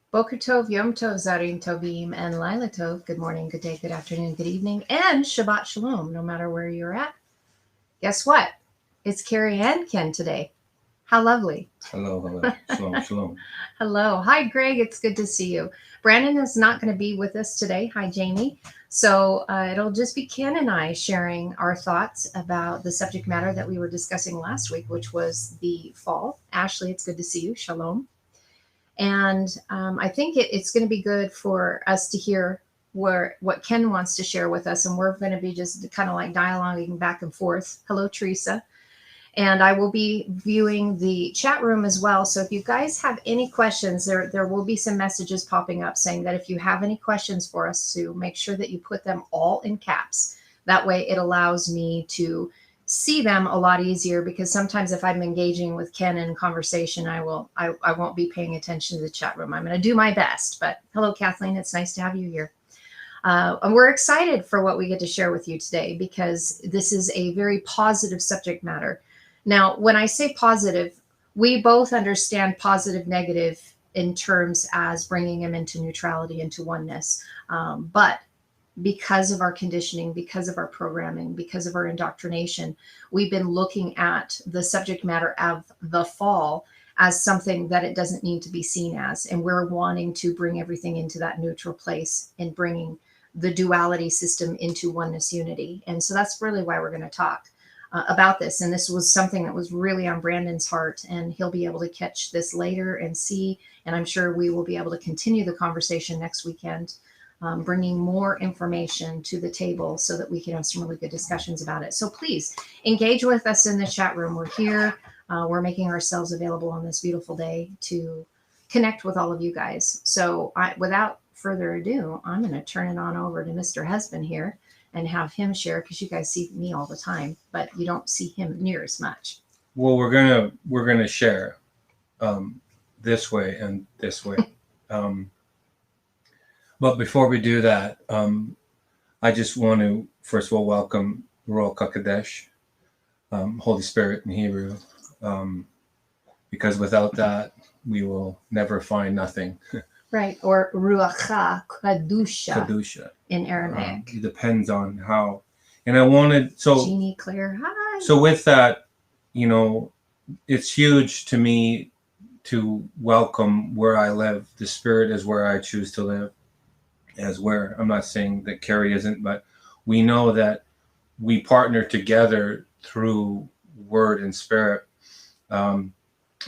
Boker Tov, Yom Tov, Zarim Tovim, and Laila Tov. Good morning, good day, good afternoon, good evening, and Shabbat Shalom, no matter where you're at. Guess what? It's Carrie and Ken today. How lovely. Hello. Shalom, shalom. Hello. Hi, Greg. It's good to see you. Brandon is not going to be with us today. Hi, Jamie. So it'll just be Ken and I sharing our thoughts about the subject matter that we were discussing last week, which was the fall. Ashley, it's good to see you. Shalom. And I think it's going to be good for us to hear what Ken wants to share with us. And we're going to be just kind of like dialoguing back and forth. Hello, Teresa. And I will be viewing the chat room as well. So if you guys have any questions, there will be some messages popping up saying that if you have any questions for us, to make sure that you put them all in caps. That way it allows me to see them a lot easier, because sometimes if I'm engaging with Ken in conversation, I won't be paying attention to the chat room. I'm going to do my best. But hello, Kathleen. It's nice to have you here. And we're excited for what we get to share with you today, because this is a very positive subject matter. Now, when I say positive, we both understand positive, negative in terms as bringing him into neutrality, into oneness. But because of our conditioning, because of our programming, because of our indoctrination, we've been looking at the subject matter of the fall as something that it doesn't need to be seen as. And we're wanting to bring everything into that neutral place and bringing the duality system into oneness unity. And so that's really why we're going to talk about this. And this was something that was really on Brandon's heart, and he'll be able to catch this later and see. And I'm sure we will be able to continue the conversation next weekend, bringing more information to the table so that we can have some really good discussions about it. So please engage with us in the chat room. We're here. We're making ourselves available on this beautiful day to connect with all of you guys. So without further ado, I'm going to turn it on over to Mr. Husband here and have him share, because you guys see me all the time, but you don't see him near as much. Well, we're gonna share this way and this way. But before we do that, I just want to first of all welcome Ruach HaKodesh, Holy Spirit in Hebrew, because without that we will never find nothing. Right, or Ruach Kadusha in Aramaic. It depends on how. And I wanted, so Jeannie Claire, hi. So with that, it's huge to me to welcome where I live. The Spirit is where I choose to live. As where, I'm not saying that Carrie isn't, but we know that we partner together through word and spirit.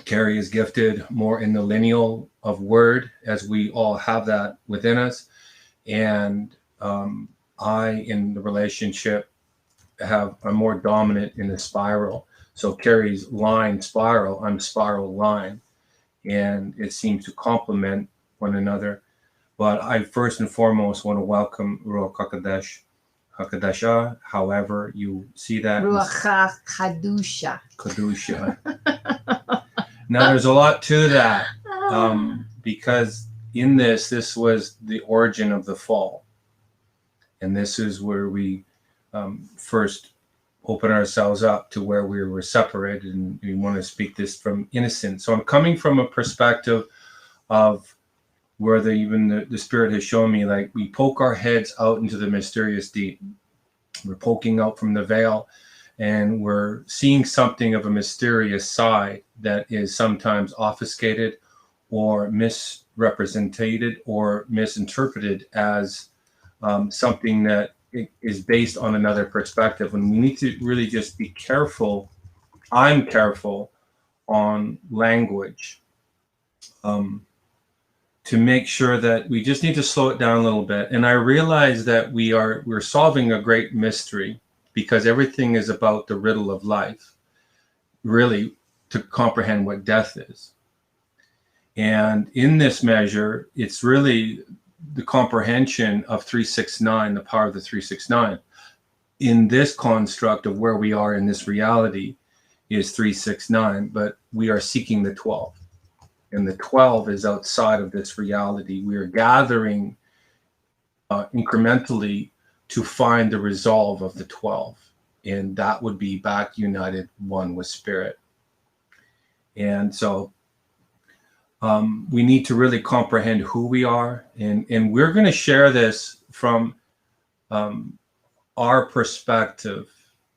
Carrie is gifted more in the lineal of word, as we all have that within us. And I, in the relationship, I'm more dominant in the spiral. So Carrie's line spiral, I'm spiral line. And it seems to complement one another. But I first and foremost want to welcome Ruach HaKodesh, HaKodesha, however you see that. Ruach Kadusha. Kadusha. Now, there's a lot to that, because in this was the origin of the fall. And this is where we first open ourselves up to where we were separated, and we want to speak this from innocence. So I'm coming from a perspective of where the Spirit has shown me, like, we poke our heads out into the mysterious deep. We're poking out from the veil, and we're seeing something of a mysterious side that is sometimes obfuscated or misrepresented or misinterpreted as something that is based on another perspective. And we need to really just be careful. I'm careful on language, to make sure that we just need to slow it down a little bit. And I realize that we're solving a great mystery, because everything is about the riddle of life, really, to comprehend what death is. And in this measure, it's really the comprehension of 369, the power of the 369. In this construct of where we are in this reality is 369, but we are seeking the 12. And the 12 is outside of this reality. We are gathering incrementally to find the resolve of the 12. And that would be back united, one with spirit. And so we need to really comprehend who we are. And we're going to share this from our perspective,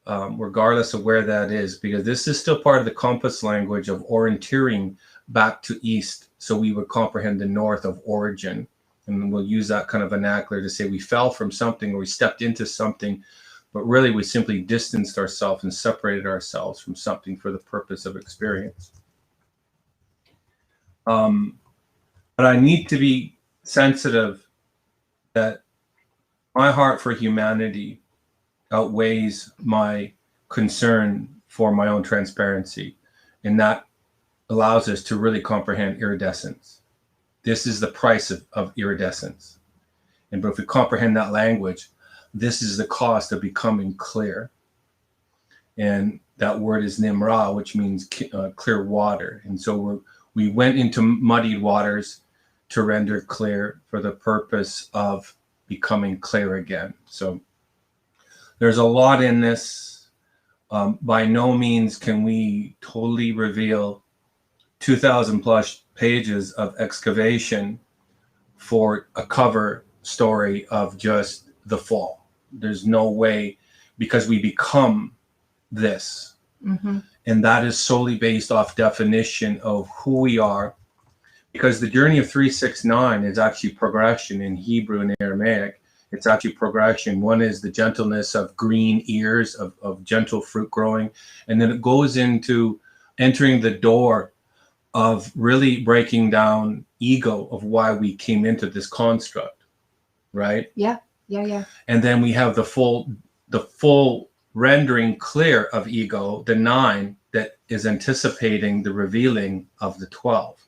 regardless of where that is, because this is still part of the compass language of orienteering back to east. So we would comprehend the north of origin. And we'll use that kind of vernacular to say we fell from something or we stepped into something, but really we simply distanced ourselves and separated ourselves from something for the purpose of experience. But I need to be sensitive that my heart for humanity outweighs my concern for my own transparency. And that allows us to really comprehend iridescence. This is the price of iridescence. And if we comprehend that language, this is the cost of becoming clear. And that word is nimra, which means clear water. And so we went into muddied waters to render clear for the purpose of becoming clear again. So there's a lot in this. By no means can we totally reveal 2,000 plus pages of excavation for a cover story of just the fall. There's no way, because we become this. Mm-hmm. And that is solely based off definition of who we are, because the journey of 369 is actually progression in Hebrew and Aramaic. It's actually progression. One is the gentleness of green ears, of gentle fruit growing. And then it goes into entering the door of really breaking down ego of why we came into this construct, right? Yeah. And then we have the full rendering clear of ego, the 9 that is anticipating the revealing of the 12.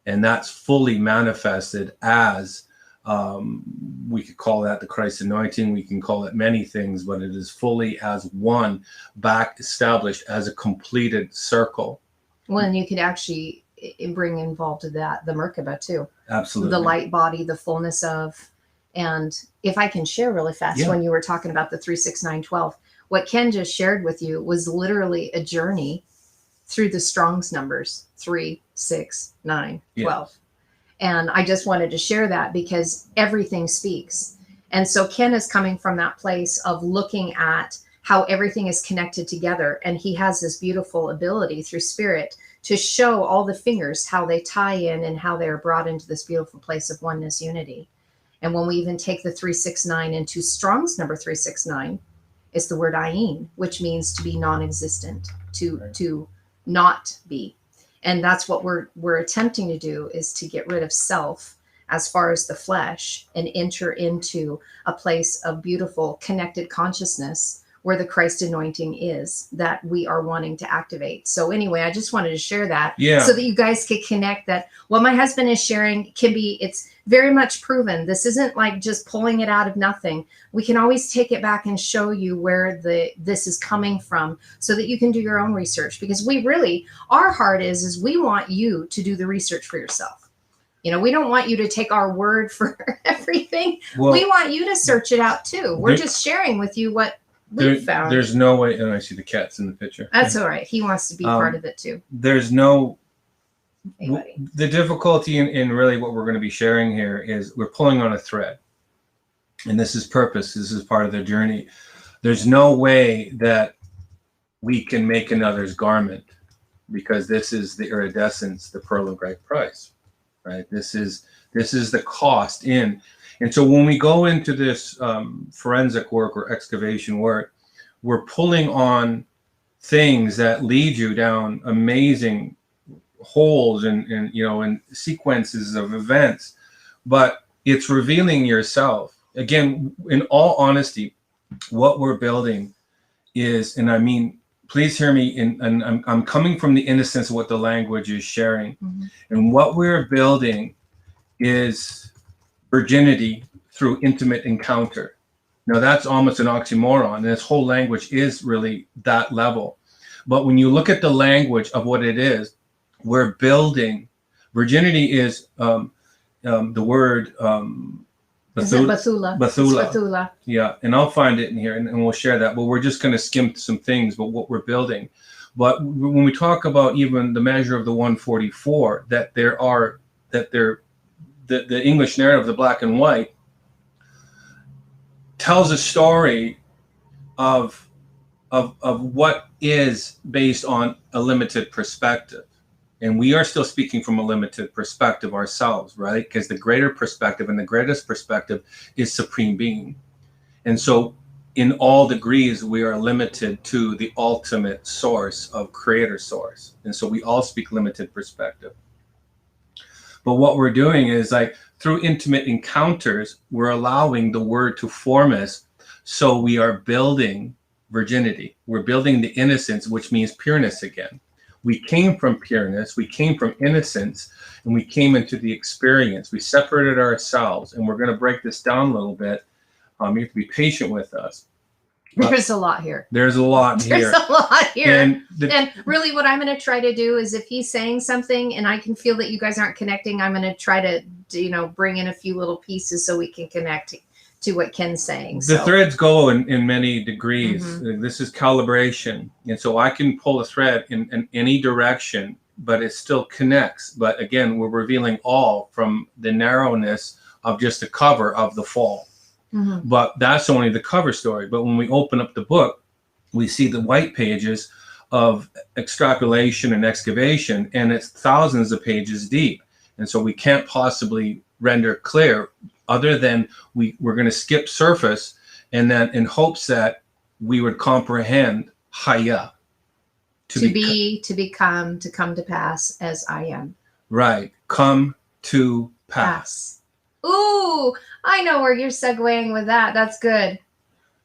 And that's fully manifested as, we could call that the Christ anointing, we can call it many things, but it is fully as one, back established as a completed circle. Well, and you could actually bring involved to that the Merkaba too. Absolutely. The light body, the fullness of, and if I can share really fast, when you were talking about the 36912, what Ken just shared with you was literally a journey through the Strong's numbers, 3, 6, 9, 12. And I just wanted to share that because everything speaks. And so Ken is coming from that place of looking at how everything is connected together. And he has this beautiful ability through spirit to show all the fingers, how they tie in and how they're brought into this beautiful place of oneness, unity. And when we even take the 369 into Strong's number 369, it's the word ayin, which means to be non-existent, to not be. And that's what we're attempting to do, is to get rid of self as far as the flesh and enter into a place of beautiful connected consciousness where the Christ anointing is, that we are wanting to activate. So anyway, I just wanted to share that so that you guys could connect that what my husband is sharing can be, it's very much proven. This isn't like just pulling it out of nothing. We can always take it back and show you where this is coming from so that you can do your own research, because we really, our heart is we want you to do the research for yourself. You know, we don't want you to take our word for everything. Well, we want you to search it out too. We're just sharing with you what we found. There's no way, and I see the cat's in the picture. That's all right. He wants to be part of it too. There's no, the difficulty in really what we're going to be sharing here is we're pulling on a thread. And this is purpose. This is part of the journey. There's no way that we can make another's garment, because this is the iridescence, the pearl of great price, right? This is the cost in. And so when we go into this forensic work or excavation work, we're pulling on things that lead you down amazing holes and sequences of events, but it's revealing yourself. Again, in all honesty, what we're building is, and I mean, please hear me, and I'm coming from the innocence of what the language is sharing. Mm-hmm. And what we're building is virginity through intimate encounter. Now that's almost an oxymoron, and this whole language is really that level. But when you look at the language of what it is, we're building. Virginity is the word Bethula. Bethula. Yeah, and I'll find it in here, and we'll share that. But we're just going to skim some things. But what we're building, But when we talk about even the measure of the 144, the English narrative, the black and white, tells a story of what is based on a limited perspective. And we are still speaking from a limited perspective ourselves, right? Because the greater perspective and the greatest perspective is supreme being. And so in all degrees, we are limited to the ultimate source of creator source. And so we all speak limited perspective. But what we're doing is, like, through intimate encounters, we're allowing the word to form us. So we are building virginity. We're building the innocence, which means pureness again. We came from pureness, we came from innocence, and we came into the experience. We separated ourselves, and we're going to break this down a little bit. You have to be patient with us. There's a lot here. There's a lot here. There's a lot here. And really what I'm going to try to do is, if he's saying something and I can feel that you guys aren't connecting, I'm going to try to, bring in a few little pieces so we can connect to what Ken's saying. The threads go in many degrees. Mm-hmm. This is calibration. And so I can pull a thread in any direction, but it still connects. But again, we're revealing all from the narrowness of just the cover of the fall. Mm-hmm. But that's only the cover story. But when we open up the book, we see the white pages of extrapolation and excavation, and it's thousands of pages deep. And so we can't possibly render clear other than we're going to skip surface, and then in hopes that we would comprehend Haya. To come to pass as I am. Right. Come to pass. Ooh, I know where you're segueing with that. That's good.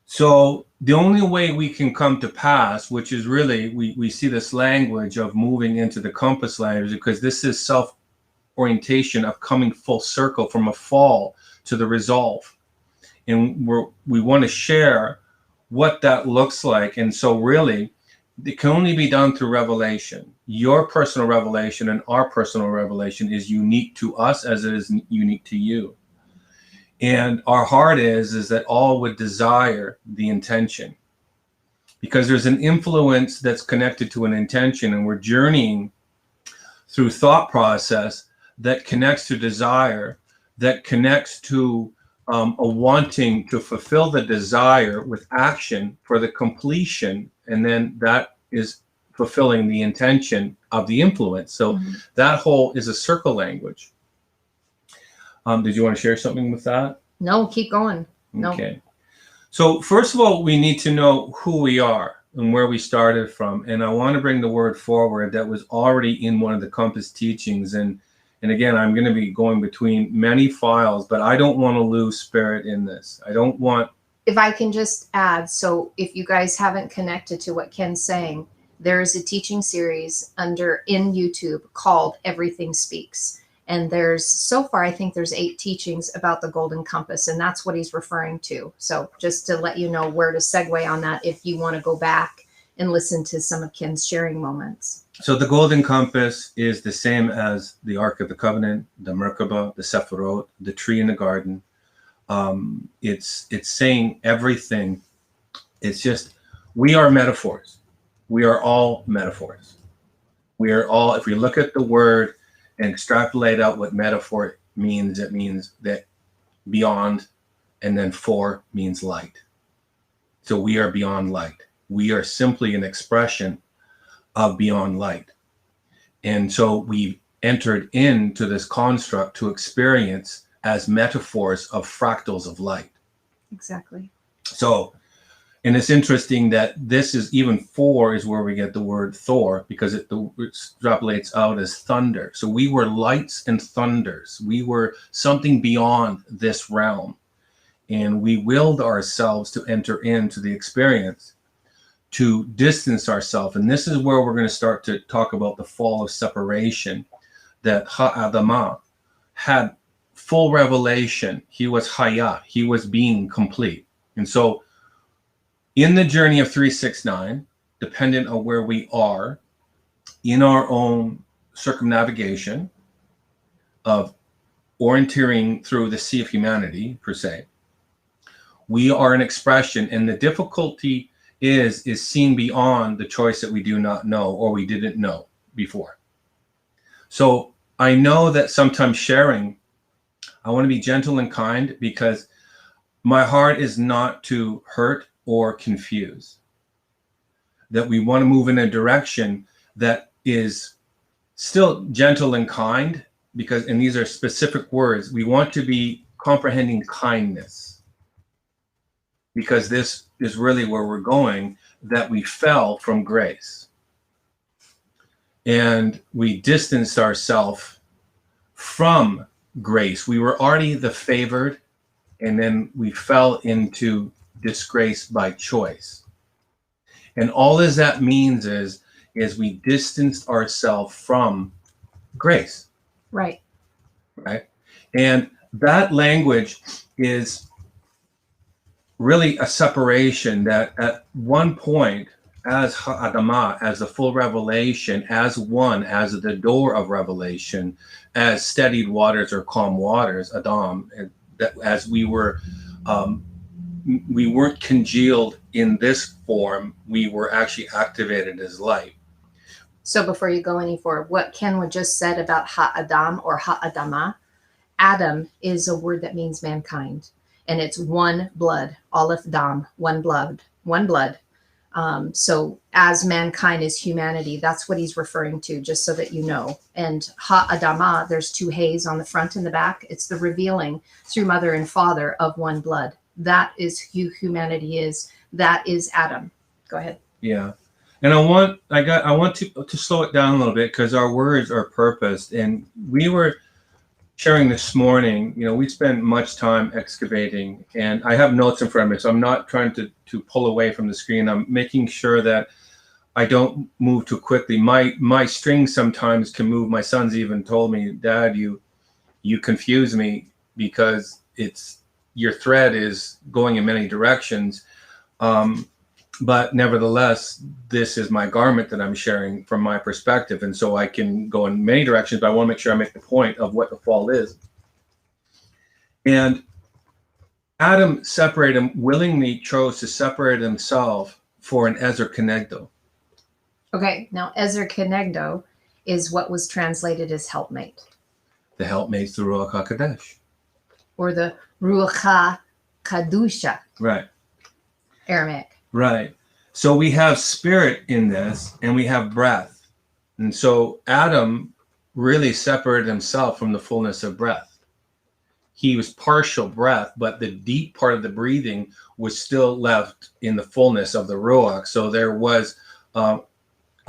So the only way we can come to pass, which is really, we see this language of moving into the compass language, because this is self-orientation of coming full circle from a fall to the resolve. And we want to share what that looks like. And so really, it can only be done through revelation. Your personal revelation and our personal revelation is unique to us as it is unique to you. And our heart is that all would desire the intention, because there's an influence that's connected to an intention, and we're journeying through thought process that connects to desire, that connects to a wanting to fulfill the desire with action for the completion, and then that is fulfilling the intention of the influence. So that whole is a circle language. Did you want to share something with that? No, keep going. Okay. No. So first of all, we need to know who we are and where we started from. And I want to bring the word forward that was already in one of the Compass teachings. And again, I'm going to be going between many files, but I don't want to lose spirit in this. I don't want... If I can just add, so if you guys haven't connected to what Ken's saying, there is a teaching series in YouTube called Everything Speaks. And so far, I think there's 8 teachings about the golden compass, and that's what he's referring to. So just to let you know where to segue on that, if you want to go back and listen to some of Ken's sharing moments. So the golden compass is the same as the Ark of the Covenant, the Merkabah, the Sephirot, the tree in the garden. It's saying everything. It's just, we are metaphors. We are all metaphors. We are all, if we look at the word and extrapolate out what metaphor means, it means that beyond, and then for means light. So we are beyond light. We are simply an expression of beyond light. And so we entered into this construct to experience as metaphors of fractals of light. Exactly. So, and it's interesting that this is even 4 is where we get the word Thor, because it extrapolates out as thunder. So we were lights and thunders. We were something beyond this realm. And we willed ourselves to enter into the experience, to distance ourselves. And this is where we're going to start to talk about the fall of separation, that Ha'adamah had full revelation. He was Haya. He was being complete. And so in the journey of 369, dependent on where we are in our own circumnavigation of orienteering through the sea of humanity, per se, we are an expression, and the difficulty is seen beyond the choice that we do not know or we didn't know before. So I know that sometimes sharing, I want to be gentle and kind because my heart is not to hurt or confuse. That we want to move in a direction that is still gentle and kind, because, and these are specific words, we want to be comprehending kindness, because this is really where we're going, that we fell from grace and we distanced ourselves from grace. We were already the favored, and then we fell into disgrace by choice. And all as that means is we distanced ourselves from grace. Right. Right. And that language is really a separation that at one point, as Ha'adamah, as the full revelation, as one, as the door of revelation, as steadied waters or calm waters, Adam, that as we weren't congealed in this form, we were actually activated as light. So before you go any further, what Ken just said about Ha'adam or Ha'adamah, Adam is a word that means mankind, and it's one blood, Aleph Dam, one blood, one blood. So as mankind is humanity, that's what he's referring to, just so that you know. And Ha'adamah, there's two ha's on the front and the back. It's the revealing through mother and father of one blood. That is who humanity is. That is Adam. Go ahead. Yeah. And I want to slow it down a little bit, because our words are purposed. And we were sharing this morning, we spend much time excavating, and I have notes in front of me, so I'm not trying to pull away from the screen. I'm making sure that I don't move too quickly. My strings sometimes can move. My son's even told me, Dad, you confuse me, because your thread is going in many directions. But nevertheless, this is my garment that I'm sharing from my perspective. And so I can go in many directions, but I want to make sure I make the point of what the fall is. And Adam willingly chose to separate himself for an Ezer Kenegdo. Okay, now Ezer Kenegdo is what was translated as helpmate. The helpmate's the Ruach HaKodesh. Or the Ruach HaKadusha. Right. Aramaic. Right. So we have spirit in this, and we have breath. And so Adam really separated himself from the fullness of breath. He was partial breath, but the deep part of the breathing was still left in the fullness of the Ruach. So there was a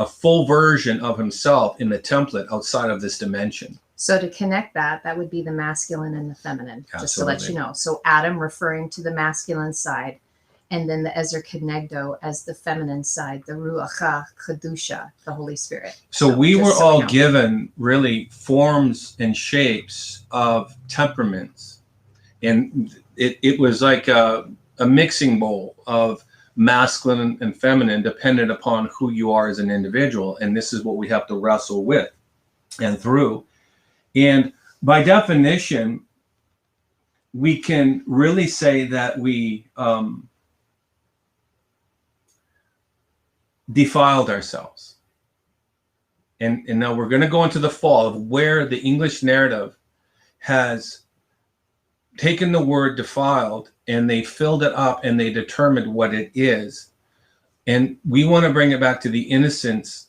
full version of himself in the template outside of this dimension. So to connect that would be the masculine and the feminine, Absolutely. Just to let you know. So Adam referring to the masculine side, and then the Ezer Kenegdo as the feminine side, the Ruach HaKadusha, the Holy Spirit. So we were all given really forms and shapes of temperaments. And it was like a mixing bowl of masculine and feminine, dependent upon who you are as an individual. And this is what we have to wrestle with and through. And by definition, we can really say that we defiled ourselves. And now we're going to go into the fall of where the English narrative has taken the word defiled and they filled it up and they determined what it is. And we want to bring it back to the innocence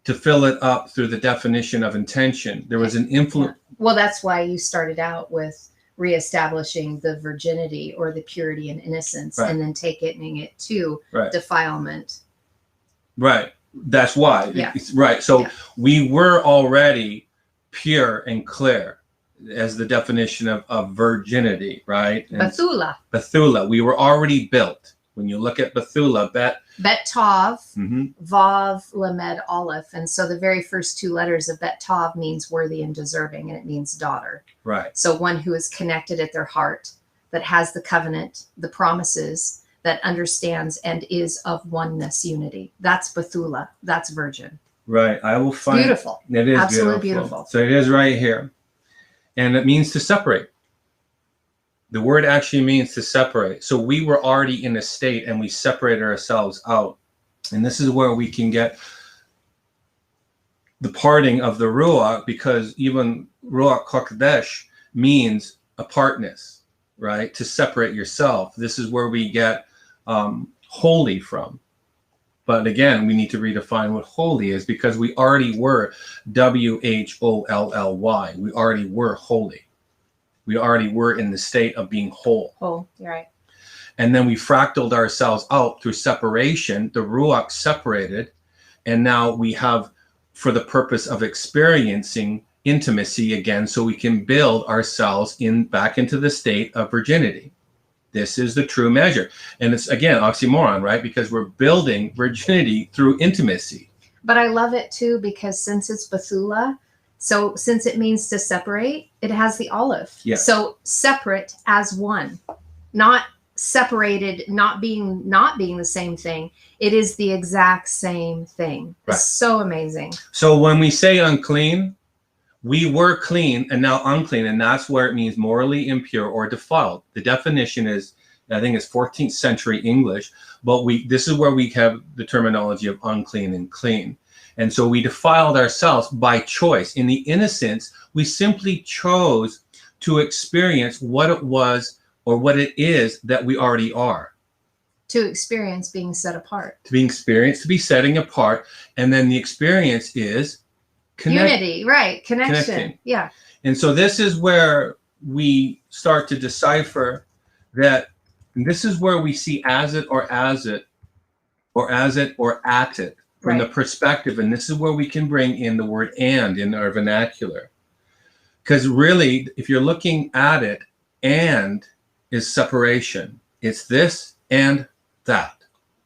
to fill it up through the definition of intention. There was an influence. Yeah. Well, that's why you started out with reestablishing the virginity or the purity and innocence, right, and then taking it to defilement. Right. That's why. Yeah. Right. So we were already pure and clear as the definition of virginity, right? And Bethula. Bethula. We were already built. When you look at Bethula, Bet Tav, Vav, Lamed, Aleph. And so the very first two letters of Bet Tav means worthy and deserving, and it means daughter. Right. So one who is connected at their heart, that has the covenant, the promises, that understands and is of oneness, unity. That's Bethula. That's virgin. Right. I will find beautiful. It is absolutely beautiful. So it is right here. And it means to separate. The word actually means to separate. So we were already in a state and we separated ourselves out. And this is where we can get the parting of the Ruach, because even Ruach HaKodesh means apartness, right? To separate yourself. This is where we get holy from. But again, we need to redefine what holy is, because we already were WHOLLY. We already were holy. We already were in the state of being whole. Oh, you're right. And then we fractaled ourselves out through separation. The Ruach separated. And now we have, for the purpose of experiencing intimacy again, so we can build ourselves back into the state of virginity. This is the true measure. And it's, again, oxymoron, right? Because we're building virginity through intimacy. But I love it too, because since it's Bethula, so since it means to separate, it has the olive. Yes. So separate as one, not separated, not being the same thing. It is the exact same thing. Right. It's so amazing. So when we say unclean, we were clean and now unclean, and that's where it means morally impure or defiled. The definition is, I think it's 14th century English, but this is where we have the terminology of unclean and clean. And so we defiled ourselves by choice. In the innocence, we simply chose to experience what it was or what it is that we already are. To experience being set apart. To be experienced, to be setting apart. And then the experience is unity, right? Connecting. Yeah. And so this is where we start to decipher that, and this is where we see as it or as it or as it or at it from the perspective. And this is where we can bring in the word and in our vernacular. Because really, if you're looking at it, and is separation. It's this and that.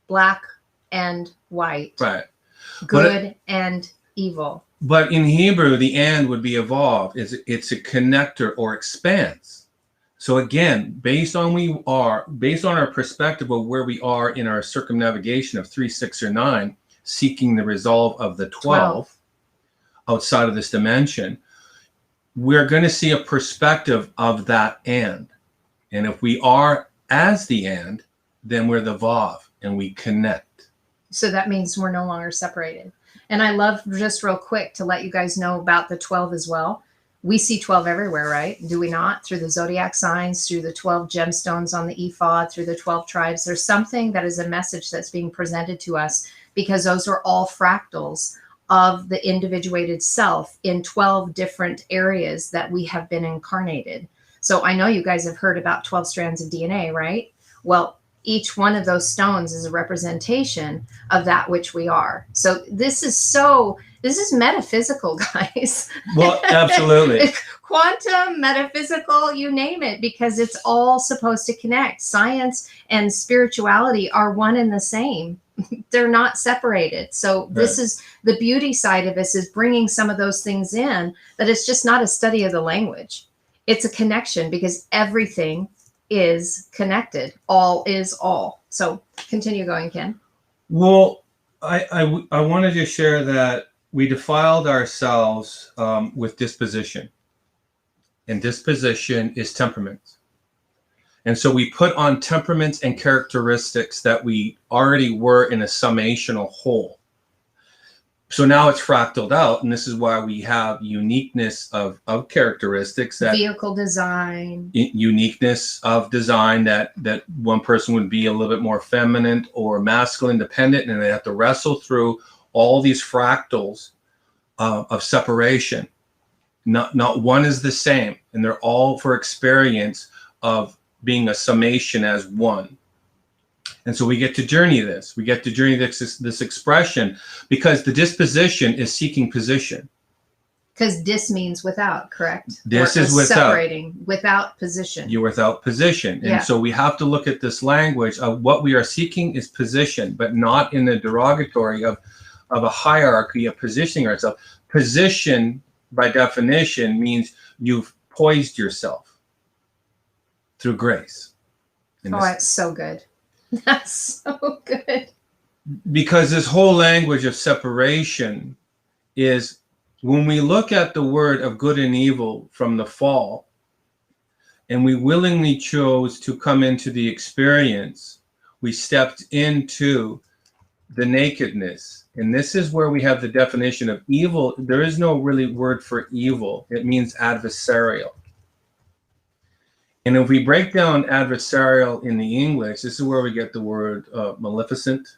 Black and white. Right. Good and evil. But in Hebrew, the and would be evolved. It's a connector or expanse. So again, based on our perspective of where we are in our circumnavigation of 3, 6, or 9, seeking the resolve of the 12 outside of this dimension, we're going to see a perspective of that and. And if we are as the and, then we're the vav and we connect. So that means we're no longer separated. And I love, just real quick, to let you guys know about the 12 as well. We see 12 everywhere, right? Do we not? Through the zodiac signs, through the 12 gemstones on the ephod, through the 12 tribes. There's something that is a message that's being presented to us, because those are all fractals of the individuated self in 12 different areas that we have been incarnated. So I know you guys have heard about 12 strands of DNA, right? Well, each one of those stones is a representation of that which we are. So this is metaphysical, guys. Well, absolutely. Quantum, metaphysical, you name it, because it's all supposed to connect. Science and spirituality are one and the same. They're not separated. So this is the beauty side of this, is bringing some of those things in, that it's just not a study of the language. It's a connection, because everything is connected. All is all. So continue going, Ken. Well, I wanted to share that we defiled ourselves with disposition. And disposition is temperament. And so we put on temperaments and characteristics that we already were in a summational whole. So now it's fractaled out, and this is why we have uniqueness of characteristics. That vehicle design. Uniqueness of design, that one person would be a little bit more feminine or masculine dependent, and they have to wrestle through all these fractals of separation. Not one is the same, and they're all for experience of being a summation as one. And so we get to journey this. We get to journey this expression, because the disposition is seeking position. Because dis means without, correct? This is without. Separating, without position. You're without position. And so we have to look at this language of what we are seeking is position, but not in the derogatory of a hierarchy of positioning ourselves. Position, by definition, means you've poised yourself through grace. That's so good. That's so good. Because this whole language of separation is, when we look at the word of good and evil from the fall, and we willingly chose to come into the experience, we stepped into the nakedness. And this is where we have the definition of evil. There is no really word for evil. It means adversarial. And if we break down adversarial in the English, this is where we get the word maleficent.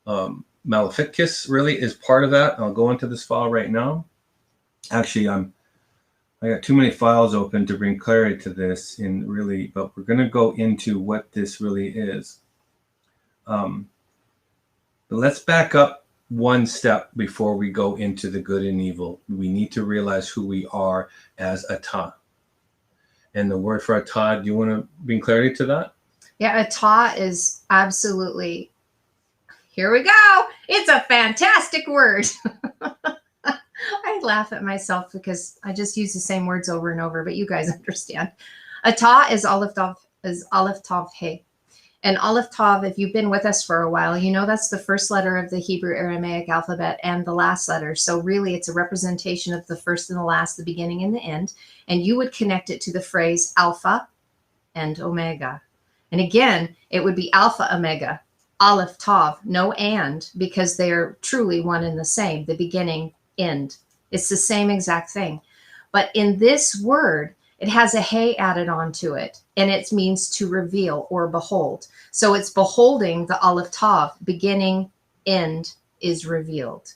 Maleficus really is part of that. I'll go into this file right now. Actually, I got too many files open to bring clarity to this but we're going to go into what this really is. But let's back up one step before we go into the good and evil. We need to realize who we are as Ata. And the word for Ata, do you want to bring clarity to that? Yeah, Ata is absolutely, here we go. It's a fantastic word. I laugh at myself because I just use the same words over and over, but you guys understand. Ata is Aleph Tav He. And Aleph Tav, if you've been with us for a while, you know that's the first letter of the Hebrew Aramaic alphabet and the last letter. So really it's a representation of the first and the last, the beginning and the end. And you would connect it to the phrase Alpha and Omega. And again, it would be Alpha Omega, Aleph Tav, no and, because they're truly one and the same, the beginning, end. It's the same exact thing. But in this word, it has a hey added onto it, and it means to reveal or behold. So it's beholding the Aleph Tav, beginning, end is revealed.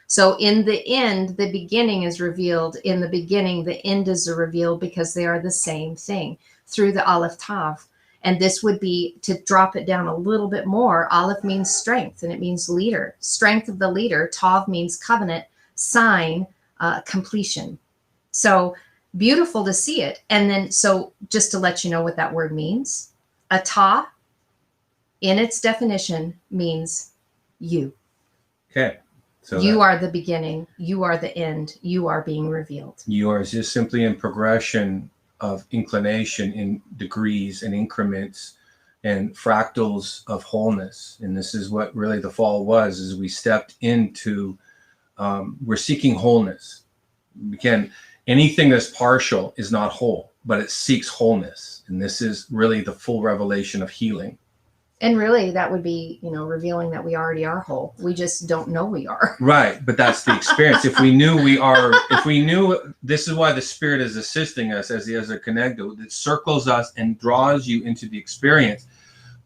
So in the end, the beginning is revealed. In the beginning, the end is revealed because they are the same thing through the Aleph Tav. And this would be, to drop it down a little bit more, Aleph means strength, and it means leader. Strength of the leader. Tav means covenant, sign, completion. So beautiful to see it. And then, so just to let you know what that word means, Ata, in its definition, means you. Okay. So you are the beginning. You are the end. You are being revealed. You are just simply in progression of inclination in degrees and increments and fractals of wholeness. And this is what really the fall was, is we stepped into, we're seeking wholeness. Again, anything that's partial is not whole, but it seeks wholeness. And this is really the full revelation of healing. And really, that would be, revealing that we already are whole. We just don't know we are. Right. But that's the experience. If we knew this is why the Spirit is assisting us as a connector, that circles us and draws you into the experience,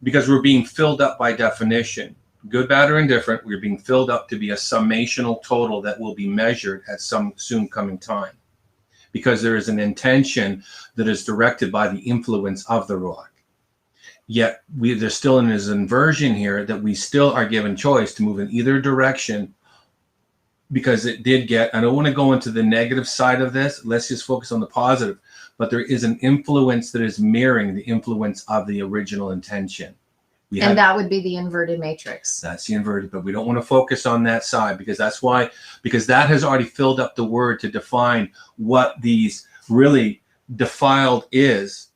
because we're being filled up by definition. Good, bad, or indifferent, we're being filled up to be a summational total that will be measured at some soon coming time. Because there is an intention that is directed by the influence of the Ruach. Yet there's still an inversion here that we still are given choice to move in either direction, because it did get, I don't want to go into the negative side of this. Let's just focus on the positive. But there is an influence that is mirroring the influence of the original intention. That would be the inverted matrix. That's the inverted, but we don't want to focus on that side, because because that has already filled up the word to define what these really defiled is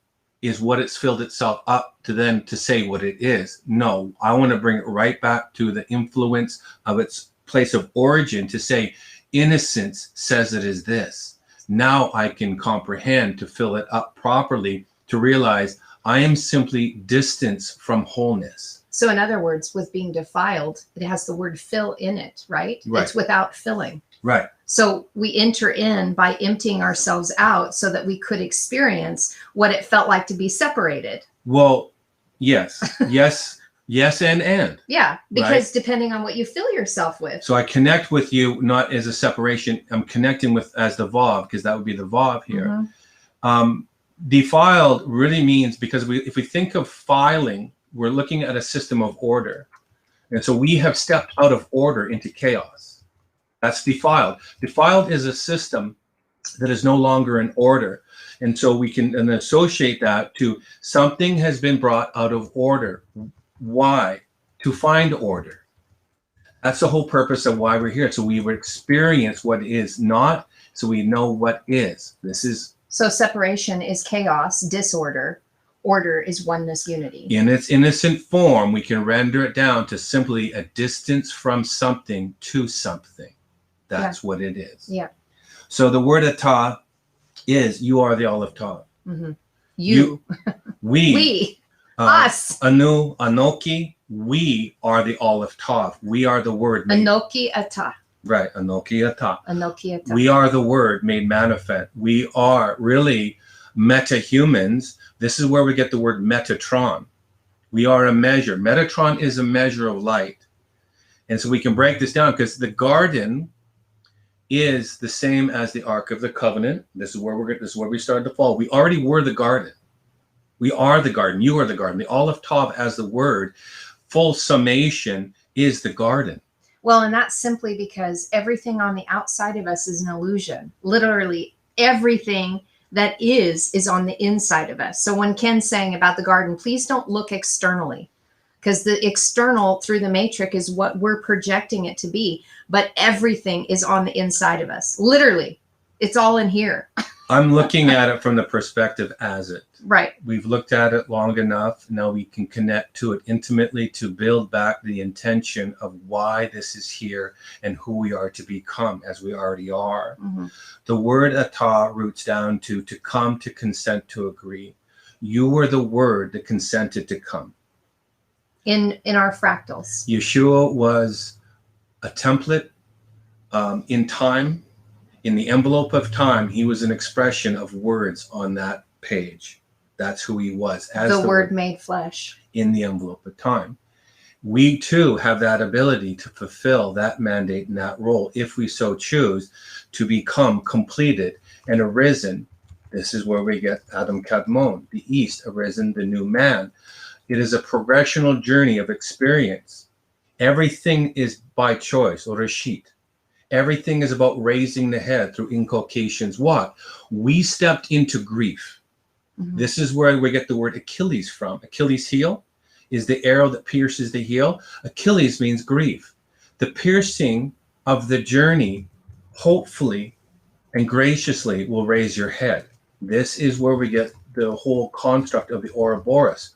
what it's filled itself up to then to say what it is. No, I want to bring it right back to the influence of its place of origin to say innocence says it is this. Now I can comprehend to fill it up properly, to realize I am simply distance from wholeness. So in other words, with being defiled, it has the word fill in it, right? Right. It's without filling. Right. So we enter in by emptying ourselves out so that we could experience what it felt like to be separated. Well, yes, and. Yeah, because depending on what you fill yourself with. So I connect with you not as a separation. I'm connecting with as the Vav, because that would be the Vav here. Mm-hmm. Defiled really means, because if we think of filing, we're looking at a system of order. And so we have stepped out of order into chaos. That's defiled. Defiled is a system that is no longer in order. And so we can associate that to something has been brought out of order. Why? To find order. That's the whole purpose of why we're here. So we would experience what is not, so we know what is. So separation is chaos, disorder. Order is oneness, unity. In its innocent form, we can render it down to simply a distance from something to something. That's what it is. Yeah. So the word Ata is, you are the Aleph Tav. Mm-hmm. You. We. We. Us. Anu, Anoki. We are the Aleph Tav. We are the word made. Anoki ata. Right. Anoki ata. Anoki ata. We are the word made manifest. We are really meta-humans. This is where we get the word Metatron. We are a measure. Metatron is a measure of light. And so we can break this down because the garden is the same as the Ark of the Covenant. This is where we started to fall. We already were the garden. We are the garden. You are the garden. The Aleph Tav as the word, full summation, is the garden. Well, and that's simply because everything on the outside of us is an illusion. Literally everything that is on the inside of us. So when Ken's saying about the garden, please don't look externally, because the external through the matrix is what we're projecting it to be. But everything is on the inside of us. Literally, it's all in here. I'm looking at it from the perspective as it. Right. We've looked at it long enough. Now we can connect to it intimately to build back the intention of why this is here and who we are to become as we already are. Mm-hmm. The word atah roots down to come, to consent, to agree. You were the word that consented to come. In our fractals. Yeshua was a template in time. In the envelope of time, he was an expression of words on that page. That's who he was. As the word made flesh. In the envelope of time. We too have that ability to fulfill that mandate and that role, if we so choose, to become completed and arisen. This is where we get Adam Kadmon, the East, arisen, the new man. It is a progressional journey of experience. Everything is by choice, or reshit. Everything is about raising the head through inculcations. What? We stepped into grief. Mm-hmm. This is where we get the word Achilles from. Achilles' heel is the arrow that pierces the heel. Achilles means grief. The piercing of the journey, hopefully and graciously, will raise your head. This is where we get the whole construct of the Ouroboros.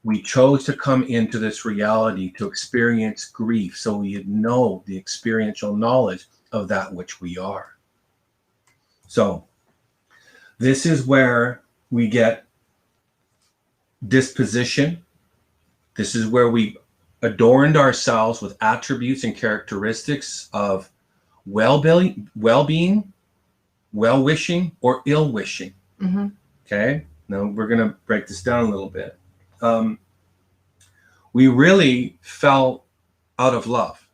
We chose to come into this reality to experience grief so we know the experiential knowledge of that which we are. So this is where we get disposition. This is where we adorned ourselves with attributes and characteristics of well-being, well-wishing, or ill-wishing. Mm-hmm. Okay? Now we're going to break this down a little bit. We really fell out of love.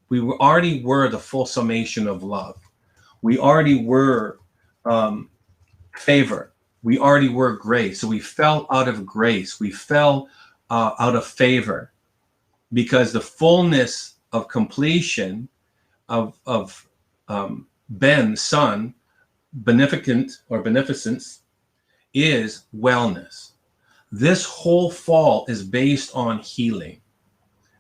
We already were the full summation of love. We already were favor. We already were grace. So we fell out of grace. We fell out of favor because the fullness of completion of Ben, son, beneficence is wellness. This whole fall is based on healing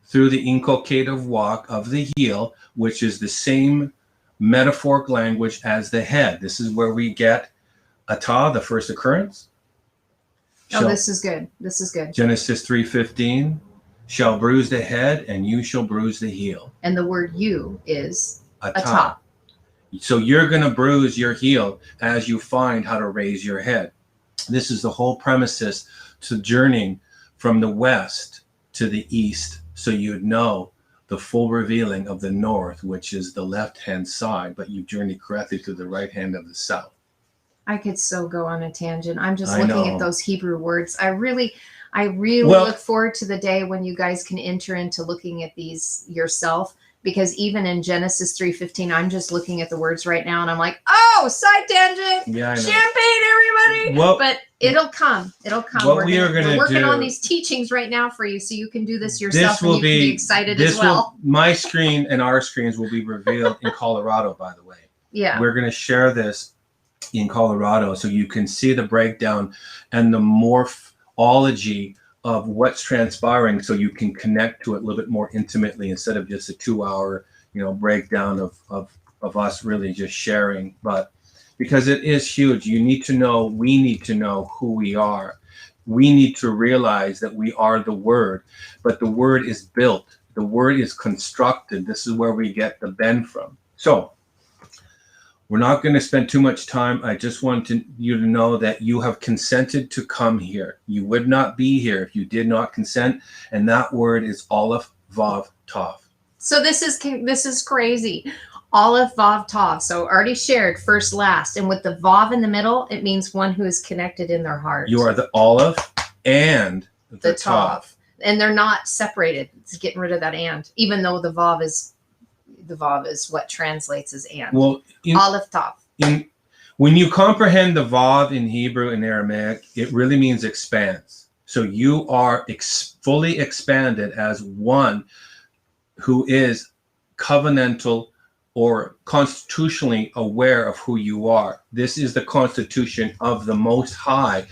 through the inculcative walk of the heel, which is the same metaphoric language as the head. This is where we get atah, the first occurrence. This is good. This is good. Genesis 3:15, shall bruise the head and you shall bruise the heel. And the word you is atah. So you're going to bruise your heel as you find how to raise your head. This is the whole premises to journeying from the west to the east, so you'd know the full revealing of the north, which is the left-hand side, but you journey correctly to the right hand of the south. I could so go on a tangent. I'm just looking at those Hebrew words. I really look forward to the day when you guys can enter into looking at these yourself, because even in Genesis 3:15, I'm just looking at the words right now and I'm like, oh, side tangent, yeah, champagne, everybody. Well, but it'll come. It'll come. What we're working on these teachings right now for you, so you can do this yourself and you can be excited as well. My screen and our screens will be revealed in Colorado, by the way. Yeah. We're going to share this in Colorado so you can see the breakdown and the morphology of what's transpiring, so you can connect to it a little bit more intimately instead of just a 2-hour, breakdown of us really just sharing. But because it is huge, we need to know who we are. We need to realize that we are the word, but the word is built. The word is constructed. This is where we get the Ben from. So We're not going to spend too much time. I just want you to know that you have consented to come here. You would not be here if you did not consent. And that word is Aleph, Vav, Tav. So this is crazy. Aleph, Vav, Tav. So already shared first, last. And with the Vav in the middle, it means one who is connected in their heart. You are the Aleph and the Tav. And they're not separated. It's getting rid of that and, even though the Vav is what translates as and. Well, Aleph, Tav. When you comprehend the Vav in Hebrew and Aramaic, it really means expanse. So you are fully expanded as one who is covenantal or constitutionally aware of who you are. This is the constitution of the Most High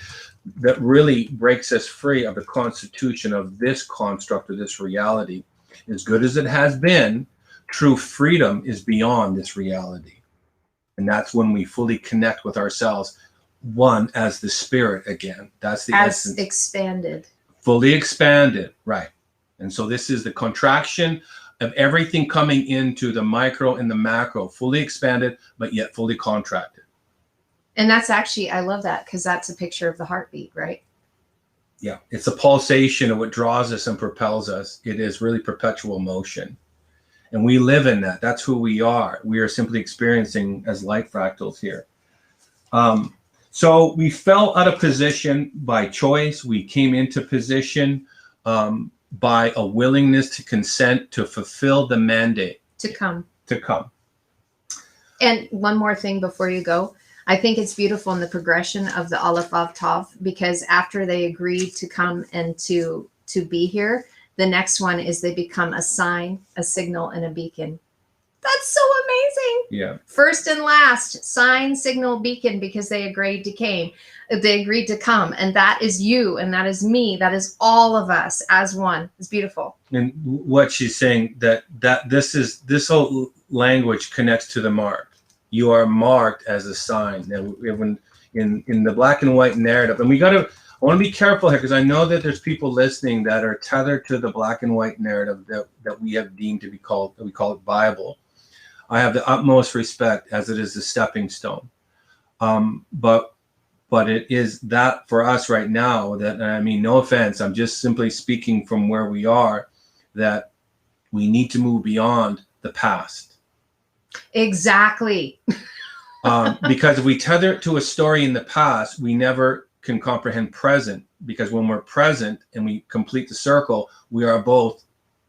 that really breaks us free of the constitution of this construct of this reality. As good as it has been, true freedom is beyond this reality. And that's when we fully connect with ourselves, one as the spirit again. That's the essence. As expanded. Fully expanded, right. And so this is the contraction of everything coming into the micro and the macro, fully expanded, but yet fully contracted. And that's actually, I love that, because that's a picture of the heartbeat, right? Yeah, it's a pulsation of what draws us and propels us. It is really perpetual motion. And we live in that. That's who we are. We are simply experiencing as light fractals here. So we fell out of position by choice. We came into position by a willingness to consent to fulfill the mandate. To come. And one more thing before you go. I think it's beautiful in the progression of the Aleph, Vav, Tav, because after they agreed to come and to be here, the next one is they become a sign, a signal, and a beacon. That's so amazing. Yeah. First and last, sign, signal, beacon, because they agreed to come. And that is you, and that is me. That is all of us as one. It's beautiful. And what she's saying, that this whole language connects to the mark. You are marked as a sign. Now, when in the black and white narrative, and I want to be careful here, because I know that there's people listening that are tethered to the black and white narrative that we have deemed to be called, we call it Bible. I have the utmost respect, as it is the stepping stone. But it is that for us right now, that, I mean, no offense, I'm just simply speaking from where we are, that we need to move beyond the past. Exactly. Because if we tether it to a story in the past, we never can comprehend present, because when we're present and we complete the circle, we are both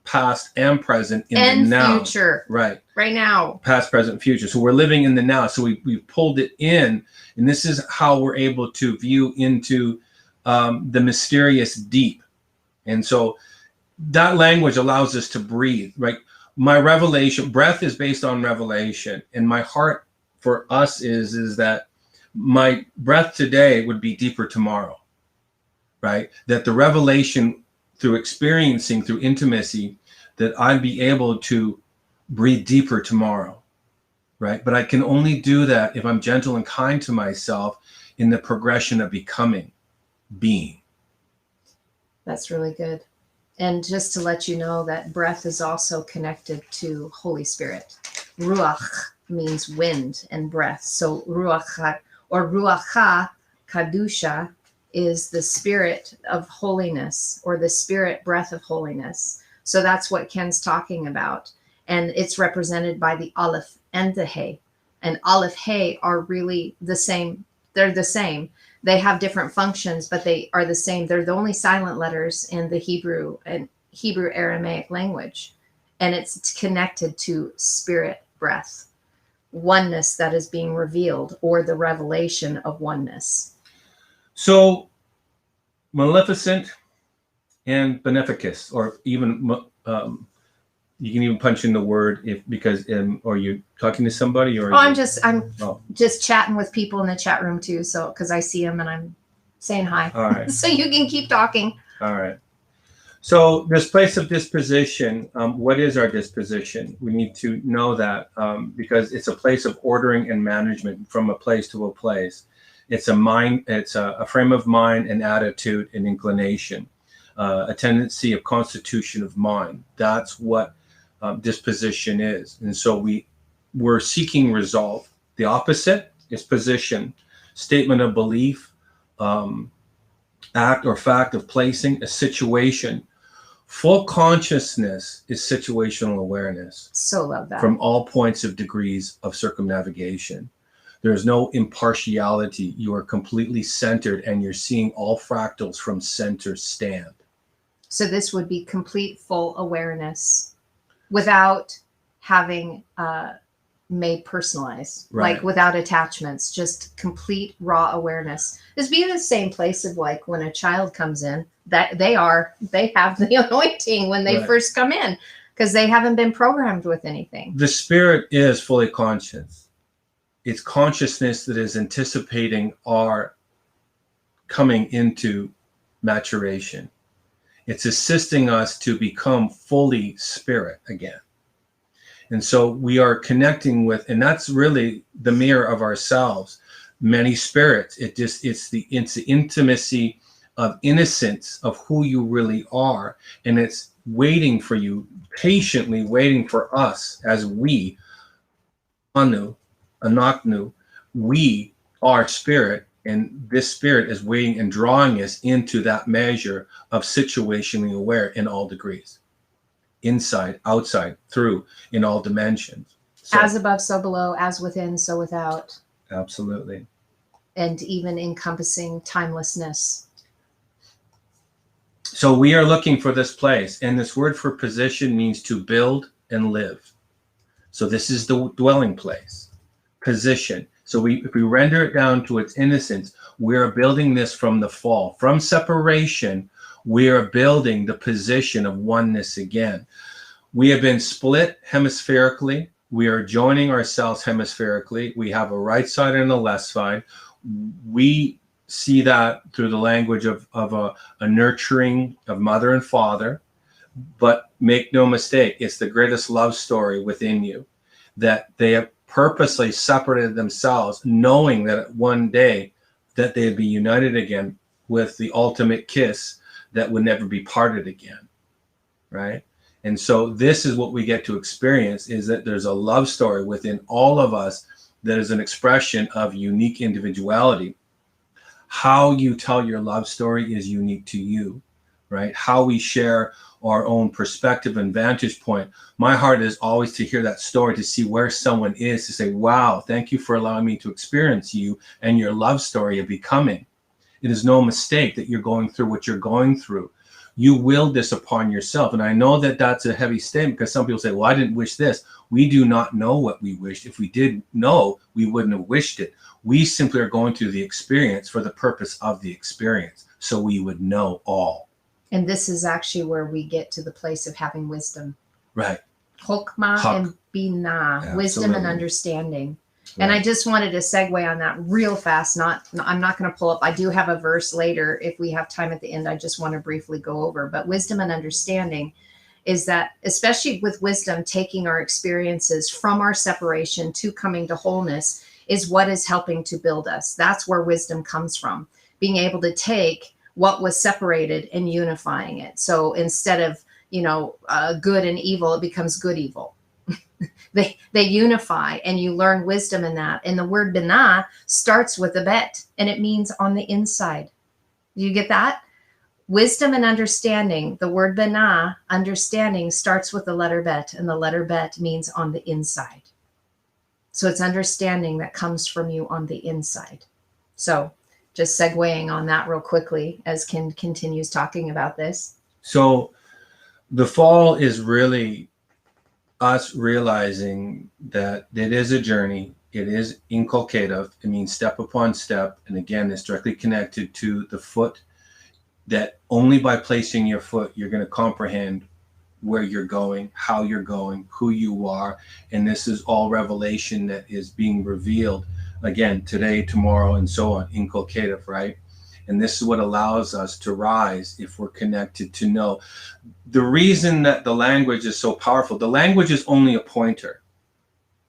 past and present in the now. Future. Right now. Past, present, future. So we're living in the now. So we pulled it in, and this is how we're able to view into the mysterious deep. And so that language allows us to breathe, right? My revelation, breath is based on revelation, and my heart for us is that my breath today would be deeper tomorrow, right? That the revelation through experiencing, through intimacy, that I'd be able to breathe deeper tomorrow, right? But I can only do that if I'm gentle and kind to myself in the progression of becoming, being. That's really good. And just to let you know that breath is also connected to Holy Spirit. Ruach means wind and breath. So ruach or ruacha kadusha is the spirit of holiness, or the spirit breath of holiness. So that's what Ken's talking about. And it's represented by the Aleph and the He. And Aleph, He are really the same. They're the same. They have different functions, but they are the same. They're the only silent letters in the Hebrew Aramaic language. And it's connected to spirit breath, oneness that is being revealed, or the revelation of oneness. So maleficent and beneficus, or even you can even punch in the word or you're talking to somebody, or I'm just chatting with people in the chat room too. So because I see them and I'm saying hi. All right. So you can keep talking. All right. So this place of disposition, what is our disposition? We need to know that because it's a place of ordering and management from a place to a place. It's a mind. It's a frame of mind and attitude and inclination, a tendency of constitution of mind. That's what disposition is. And so we're seeking resolve. The opposite is position, statement of belief, act or fact of placing, a situation. Full consciousness is situational awareness. So love that. From all points of degrees of circumnavigation. There is no impartiality. You are completely centered and you're seeing all fractals from center stand. So this would be complete full awareness without having made personalized, Right. like without attachments, just complete raw awareness. This be the same place of like when a child comes in, that they have the anointing when they Right. first come in, because they haven't been programmed with anything. The spirit is fully conscious. It's consciousness that is anticipating our coming into maturation. It's assisting us to become fully spirit again. And so we are connecting with, and that's really the mirror of ourselves, many spirits. It's the intimacy of innocence of who you really are. And it's waiting for you, patiently waiting for us as we, Anu, Anaknu, we are spirit. And this spirit is waiting and drawing us into that measure of situationally aware in all degrees. Inside, outside, through, in all dimensions. So, As above, so below, as within, so without. Absolutely. And even encompassing timelessness. So we are looking for this place. And this word for position means to build and live. So this is the dwelling place. Position. So if we render it down to its innocence, we are building this from the fall. From separation, we are building the position of oneness again. We have been split hemispherically. We are joining ourselves hemispherically. We have a right side and a left side. We see that through the language of a nurturing of mother and father. But make no mistake, it's the greatest love story within you, that they have purposely separated themselves, knowing that one day that they'd be united again with the ultimate kiss that would never be parted again, right? And so this is what we get to experience, is that there's a love story within all of us that is an expression of unique individuality. How you tell your love story is unique to you, right? How we share our own perspective and vantage point. My heart is always to hear that story, to see where someone is, to say, wow, thank you for allowing me to experience you and your love story of becoming. It is no mistake that you're going through what you're going through. You will this upon yourself. And I know that that's a heavy statement, because some people say, well, I didn't wish this. We do not know what we wished. If we did know, we wouldn't have wished it. We simply are going through the experience for the purpose of the experience, so we would know all. And this is actually where we get to the place of having wisdom. Right. Chokmah and Binah, wisdom and Absolutely. understanding. Right. And I just wanted to segue on that real fast. I'm not going to pull up. I do have a verse later. If we have time at the end, I just want to briefly go over. But wisdom and understanding is that, especially with wisdom, taking our experiences from our separation to coming to wholeness is what is helping to build us. That's where wisdom comes from. Being able to take what was separated and unifying it. So instead of, good and evil, it becomes good evil. They unify, and you learn wisdom in that. And the word binah starts with a bet, and it means on the inside. Do you get that? Wisdom and understanding. The word binah, understanding, starts with the letter bet, and the letter bet means on the inside. So it's understanding that comes from you on the inside. So just segueing on that real quickly as Ken continues talking about this. So the fall is really us realizing that it is a journey. It is inculcative. It means step upon step. And again, it's directly connected to the foot, that only by placing your foot, you're going to comprehend where you're going, how you're going, who you are. And this is all revelation that is being revealed again, today, tomorrow, and so on, inculcative, right? And this is what allows us to rise if we're connected to know. The reason that the language is so powerful, the language is only a pointer.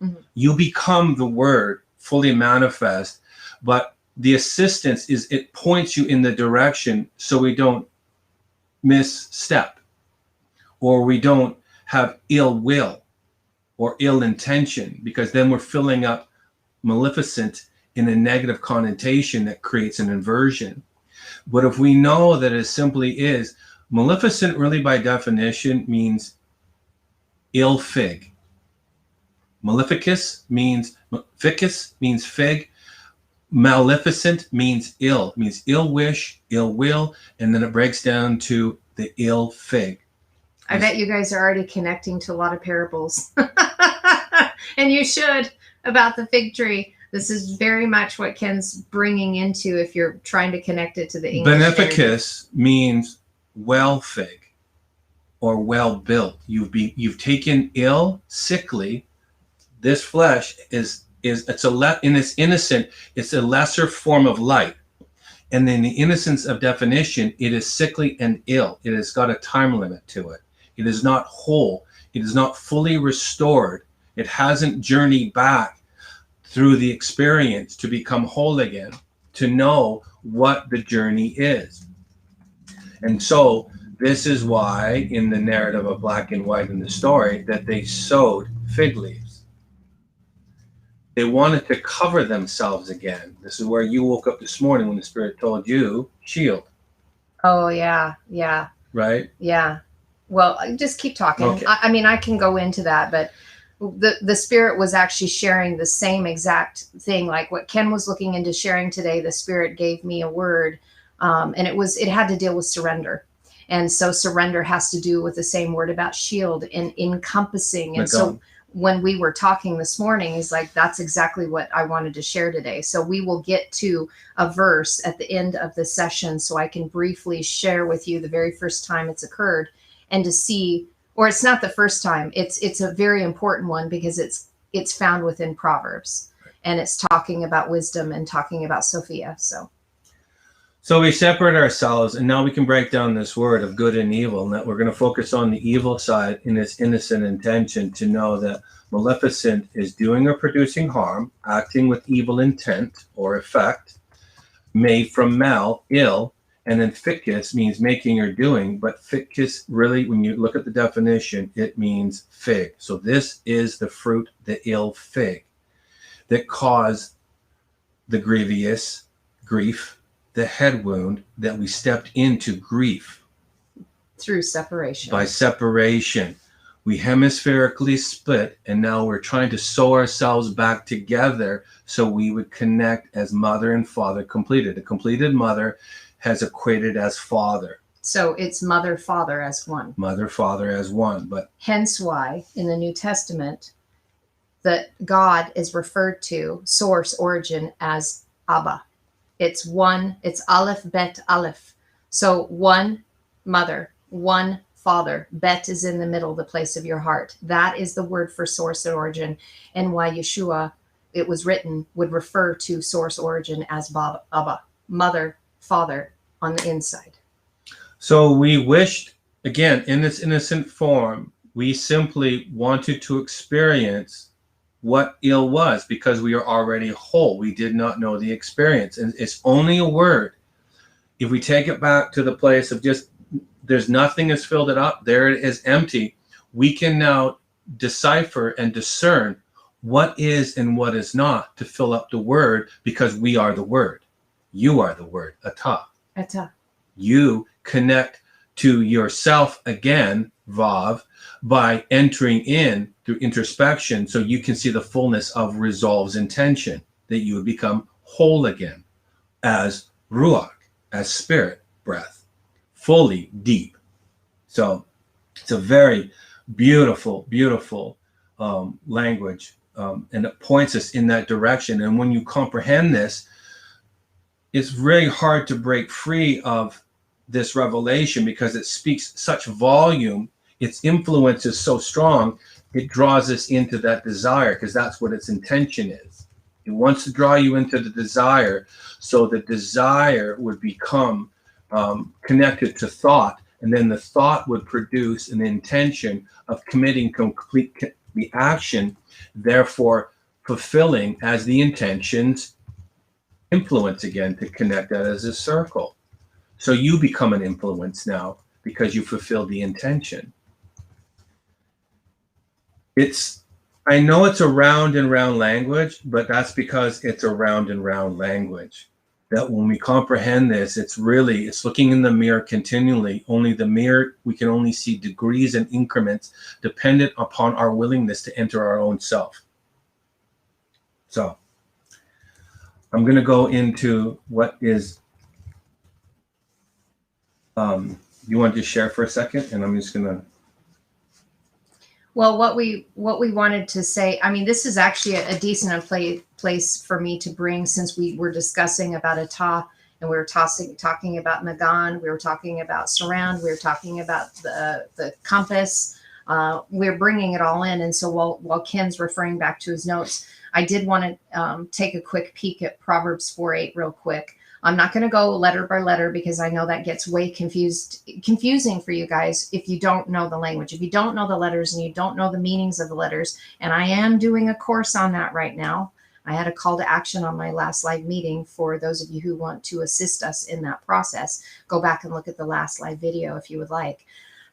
Mm-hmm. You become the word fully manifest, but the assistance is it points you in the direction so we don't misstep, or we don't have ill will or ill intention, because then we're filling up maleficent in a negative connotation that creates an inversion. But if we know that it simply is, maleficent really by definition means ill fig. Maleficus means, ficus means fig. Maleficent means ill, means ill wish, ill will, and then it breaks down to the ill fig. I bet you guys are already connecting to a lot of parables. And you should, about the fig tree. This is very much what Ken's bringing into if you're trying to connect it to the English. Beneficus means well fig or well built. You've taken ill, sickly. This flesh in its innocent, it's a lesser form of light. And in the innocence of definition, it is sickly and ill. It has got a time limit to it. It is not whole. It is not fully restored. It hasn't journeyed back through the experience to become whole again, to know what the journey is. And so this is why in the narrative of Black and White in the story that they sewed fig leaves. They wanted to cover themselves again. This is where you woke up this morning when the Spirit told you, shield. Oh, yeah. Yeah. Right? Yeah. Well, just keep talking. Okay. I mean, I can go into that, but the Spirit was actually sharing the same exact thing. Like what Ken was looking into sharing today, the Spirit gave me a word, and it had to deal with surrender. And so surrender has to do with the same word about shield and encompassing. And so when we were talking this morning, he's like, that's exactly what I wanted to share today. So we will get to a verse at the end of the session so I can briefly share with you the very first time it's occurred, and to see, or it's not the first time, it's a very important one because it's found within Proverbs, and it's talking about wisdom and talking about Sophia. So we separate ourselves, and now we can break down this word of good and evil, and that we're going to focus on the evil side in its innocent intention, to know that maleficent is doing or producing harm, acting with evil intent or effect, made from mal, ill, and then ficus means making or doing, but ficus really, when you look at the definition, it means fig. So this is the fruit, the ill fig, that caused the grievous grief, the head wound, that we stepped into grief. Through separation. By separation. We hemispherically split, and now we're trying to sew ourselves back together so we would connect as mother and father completed. A completed mother has equated as father. So it's mother, father as one. Mother, father as one. But hence why in the New Testament that God is referred to, source, origin, as Abba. It's one, it's Aleph, Bet, Aleph. So one mother, one father. Bet is in the middle, the place of your heart. That is the word for source and origin, and why Yeshua, it was written, would refer to source, origin as Abba, mother, father on the inside. So we wished, again, in this innocent form, we simply wanted to experience what ill was because we are already whole. We did not know the experience. And it's only a word. If we take it back to the place of just, there's nothing has filled it up, there it is empty, we can now decipher and discern what is and what is not to fill up the word, because we are the word. You are the word, Atah. Atah. You connect to yourself again, Vav, by entering in through introspection, so you can see the fullness of resolve's intention, that you would become whole again as Ruach, as spirit, breath, fully deep. So it's a very beautiful, beautiful language, and it points us in that direction. And when you comprehend this, it's really hard to break free of this revelation because it speaks such volume. Its influence is so strong, it draws us into that desire, because that's what its intention is. It wants to draw you into the desire, so the desire would become connected to thought, and then the thought would produce an intention of committing the action, therefore fulfilling as the intentions influence again to connect that as a circle. So you become an influence now because you fulfilled the intention. It's I know it's a round and round language, but that's because it's a round and round language. That when we comprehend this, it's looking in the mirror continually. Only the mirror, we can only see degrees and increments dependent upon our willingness to enter our own self. So I'm going to go into what is, you want to share for a second, and I'm just going to. Well, what we wanted to say, I mean, this is actually a decent place for me to bring, since we were discussing about Atah, and we were talking about Nagan, we were talking about surround, we were talking about the compass. We're bringing it all in, and so while Ken's referring back to his notes, I did want to take a quick peek at Proverbs 4:8 real quick. I'm not going to go letter by letter because I know that gets way confusing for you guys if you don't know the language, if you don't know the letters and you don't know the meanings of the letters. And I am doing a course on that right now. I had a call to action on my last live meeting for those of you who want to assist us in that process. Go back and look at the last live video if you would like.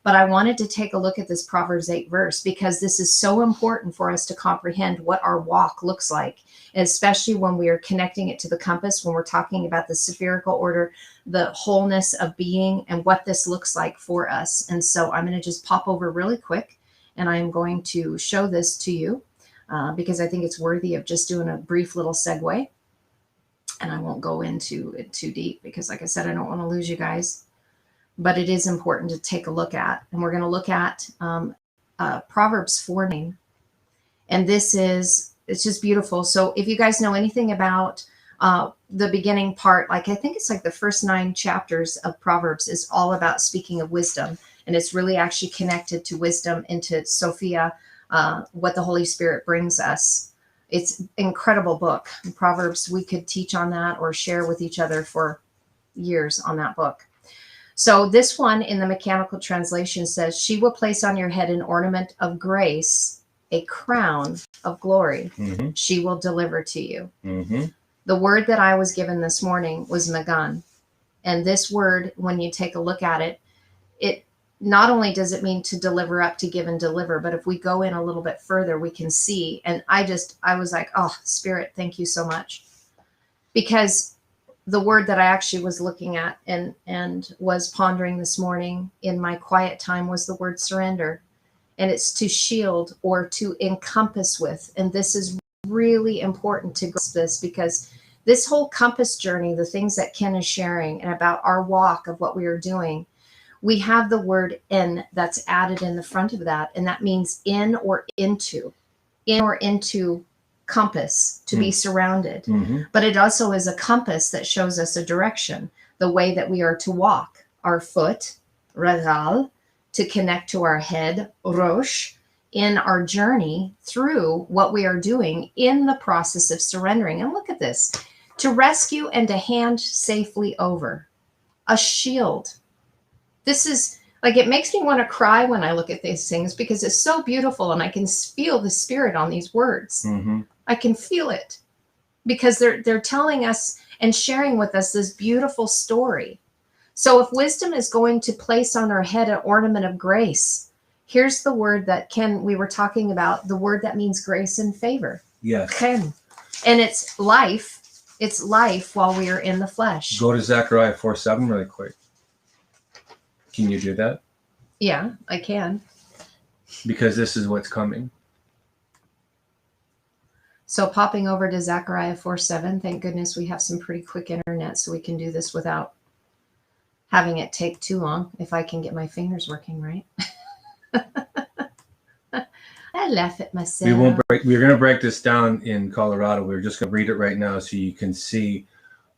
But I wanted to take a look at this Proverbs 8 verse because this is so important for us to comprehend what our walk looks like, especially when we are connecting it to the compass, when we're talking about the spherical order, the wholeness of being, and what this looks like for us. And so I'm going to just pop over really quick, and I'm going to show this to you because I think it's worthy of just doing a brief little segue. And I won't go into it too deep because, like I said, I don't want to lose you guys. But it is important to take a look at. And we're going to look at Proverbs 4:9. And it's just beautiful. So if you guys know anything about the beginning part, like I think it's like the first 9 chapters of Proverbs is all about speaking of wisdom. And it's really actually connected to wisdom, into Sophia, what the Holy Spirit brings us. It's an incredible book. In Proverbs, we could teach on that or share with each other for years on that book. So this one in the mechanical translation says, she will place on your head an ornament of grace, a crown of glory. Mm-hmm. She will deliver to you. Mm-hmm. The word that I was given this morning was Nagan. And this word, when you take a look at it, it not only does it mean to deliver up, to give and deliver, but if we go in a little bit further, we can see. And I was like, oh, Spirit, thank you so much. Because the word that I actually was looking at and was pondering this morning in my quiet time was the word surrender. And it's to shield or to encompass with. And this is really important to grasp this, because this whole compass journey, the things that Ken is sharing and about our walk of what we are doing, we have the word in that's added in the front of that. And that means in or into compass, to be surrounded. Mm-hmm. But it also is a compass that shows us a direction, the way that we are to walk. Our foot, regal, to connect to our head, rosh, in our journey through what we are doing in the process of surrendering. And look at this, to rescue and to hand safely over. A shield. This is like, it makes me want to cry when I look at these things because it's so beautiful and I can feel the Spirit on these words. Mm-hmm. I can feel it because they're telling us and sharing with us this beautiful story. So if wisdom is going to place on our head an ornament of grace, here's the word that we were talking about, the word that means grace and favor. Yes. Ken. And it's life. It's life while we are in the flesh. Go to Zechariah 4:7 really quick. Can you do that? Yeah, I can. Because this is what's coming. So popping over to Zechariah 4:7, thank goodness we have some pretty quick internet so we can do this without having it take too long, if I can get my fingers working right. I laugh at myself. We're going to break this down in Colorado. We're just going to read it right now so you can see.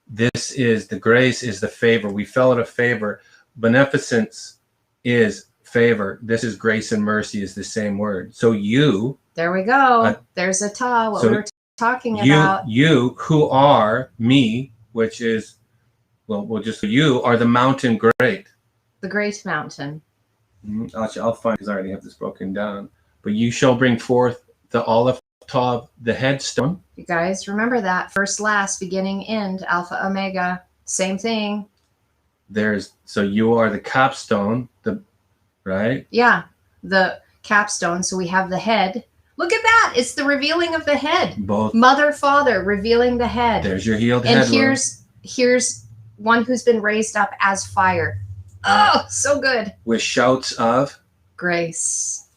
This is the grace, is the favor. We fell out of favor. Beneficence is favor. This is grace and mercy, is the same word. So you. There we go. There's Atah, what we were talking about. You who are me, which is, you are the mountain great. The great mountain. I'll find, because I already have this broken down. But you shall bring forth the olive top, the headstone. You guys remember that. First, last, beginning, end, Alpha, Omega. Same thing. So you are the capstone, right? Yeah, the capstone. So we have the head. Look at that. It's the revealing of the head. Both. Mother, father, revealing the head. There's your healed and head. And here's one who's been raised up as fire. Oh, so good. With shouts of grace.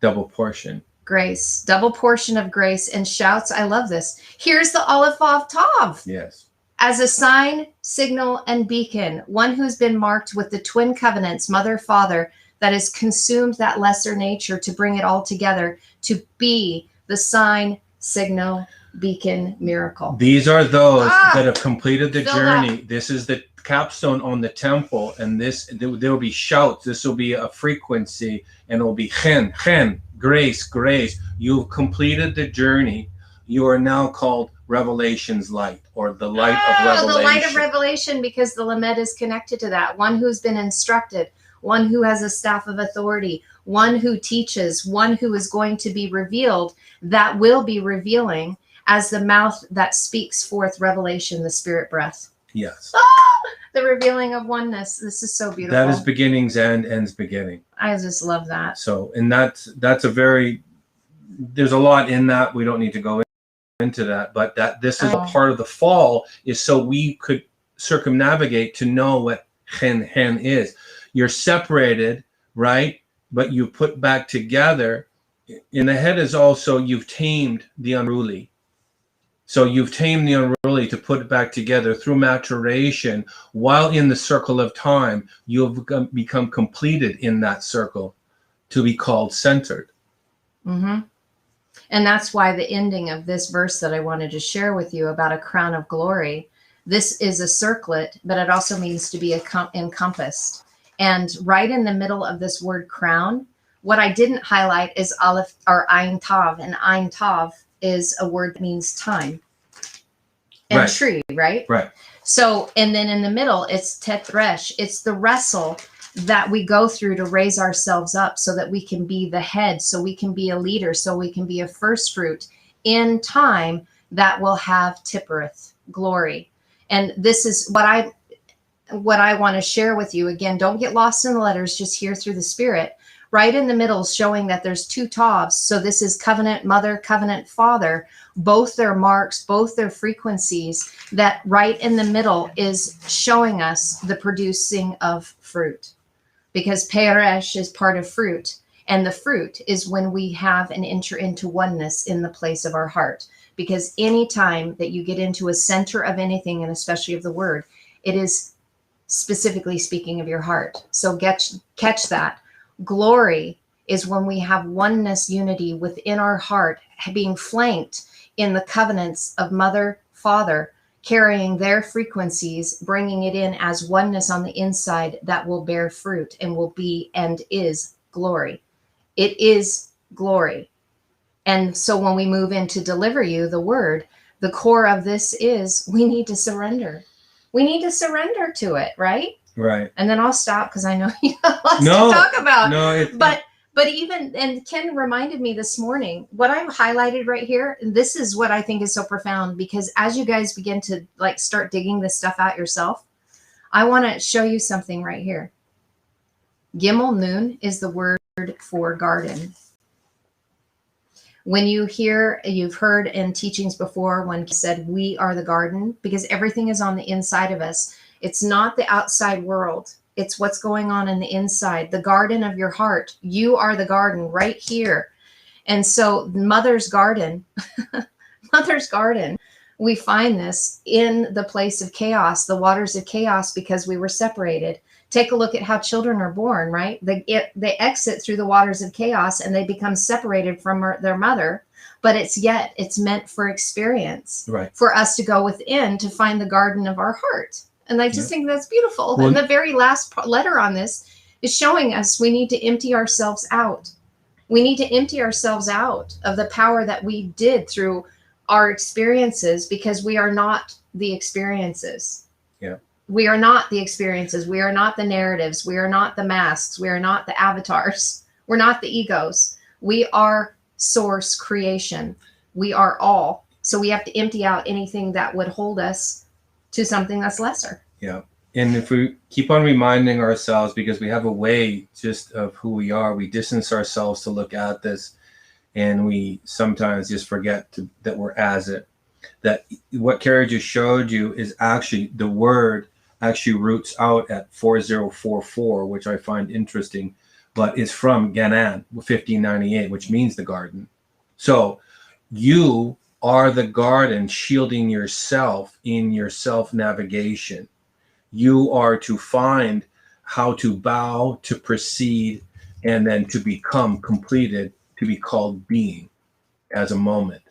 Double portion. Grace. Double portion of grace and shouts. I love this. Here's the Aleph Vav Tav. Yes. As a sign, signal, and beacon, one who's been marked with the twin covenants, mother, father, that has consumed that lesser nature to bring it all together to be the sign, signal, beacon, miracle. These are those that have completed the journey. Up. This is the capstone on the temple, and there will be shouts. This will be a frequency, and it will be chen, grace, grace. You've completed the journey. You are now called Revelation's light, or the light of revelation. The light of revelation, because the Lamed is connected to that. One who's been instructed, one who has a staff of authority, one who teaches, one who is going to be revealed, that will be revealing as the mouth that speaks forth revelation, the spirit breath. Yes. The revealing of oneness. This is so beautiful. That is beginnings and ends beginning. I just love that. So, and that's a very, there's a lot in that. We don't need to go into that, but that this is a part of the fall, is so we could circumnavigate to know what hen is. You're separated, right? But you put back together. In the head is also, you've tamed the unruly. So you've tamed the unruly to put it back together through maturation. While in the circle of time, you've become completed in that circle to be called centered. Mm-hmm. And that's why the ending of this verse that I wanted to share with you about a crown of glory, this is a circlet, but it also means to be encompassed. And right in the middle of this word crown, what I didn't highlight is Aleph or Ein Tav, and Ein Tav is a word that means time and tree, right? Right. So, and then in the middle, it's Tetresh. It's the wrestle that we go through to raise ourselves up so that we can be the head, so we can be a leader, so we can be a first fruit in time that will have Tippereth, glory. And this is what I want to share with you. Again, don't get lost in the letters, just hear through the Spirit. Right in the middle, showing that there's two Tavs. So this is covenant mother, covenant father, both their marks, both their frequencies, that right in the middle is showing us the producing of fruit. Because Peresh is part of fruit. And the fruit is when we have and enter into oneness in the place of our heart. Because any time that you get into a center of anything, and especially of the word, it is specifically speaking of your heart. So catch that. Glory is when we have oneness, unity within our heart, being flanked in the covenants of mother, father, carrying their frequencies, bringing it in as oneness on the inside that will bear fruit and will be and is glory. It is glory. And so when we move in to deliver you the word, the core of this is we need to surrender. We need to surrender to it, right? Right. And then I'll stop because I know you have lots to talk about. No, but even, and Ken reminded me this morning, what I've highlighted right here, and this is what I think is so profound, because as you guys begin to like start digging this stuff out yourself, I want to show you something right here. Gimel Nun is the word for garden. When you hear, you've heard in teachings before when he said, we are the garden, because everything is on the inside of us. It's not the outside world. It's what's going on in the inside, the garden of your heart. You are the garden right here. And so mother's garden, mother's garden, we find this in the place of chaos, the waters of chaos, because we were separated. Take a look at how children are born, right? They exit through the waters of chaos and they become separated from their mother, but it's meant for experience, right? For us to go within to find the garden of our heart. And I just think that's beautiful. Well, and the very last letter on this is showing us we need to empty ourselves out. We need to empty ourselves out of the power that we did through our experiences, because we are not the experiences. Yeah. We are not the experiences. We are not the narratives. We are not the masks. We are not the avatars. We're not the egos. We are source creation. We are all. So we have to empty out anything that would hold us to something that's lesser. Yeah. And if we keep on reminding ourselves, because we have a way just of who we are, we distance ourselves to look at this. and we sometimes just forget that we're as it. That what Carrie just showed you is actually the word actually roots out at 4044, which I find interesting, but it's from Ganan 1598, which means the garden. So you are the garden shielding yourself in your self-navigation. You are to find how to bow, to proceed, and then to become completed, to be called being as a moment,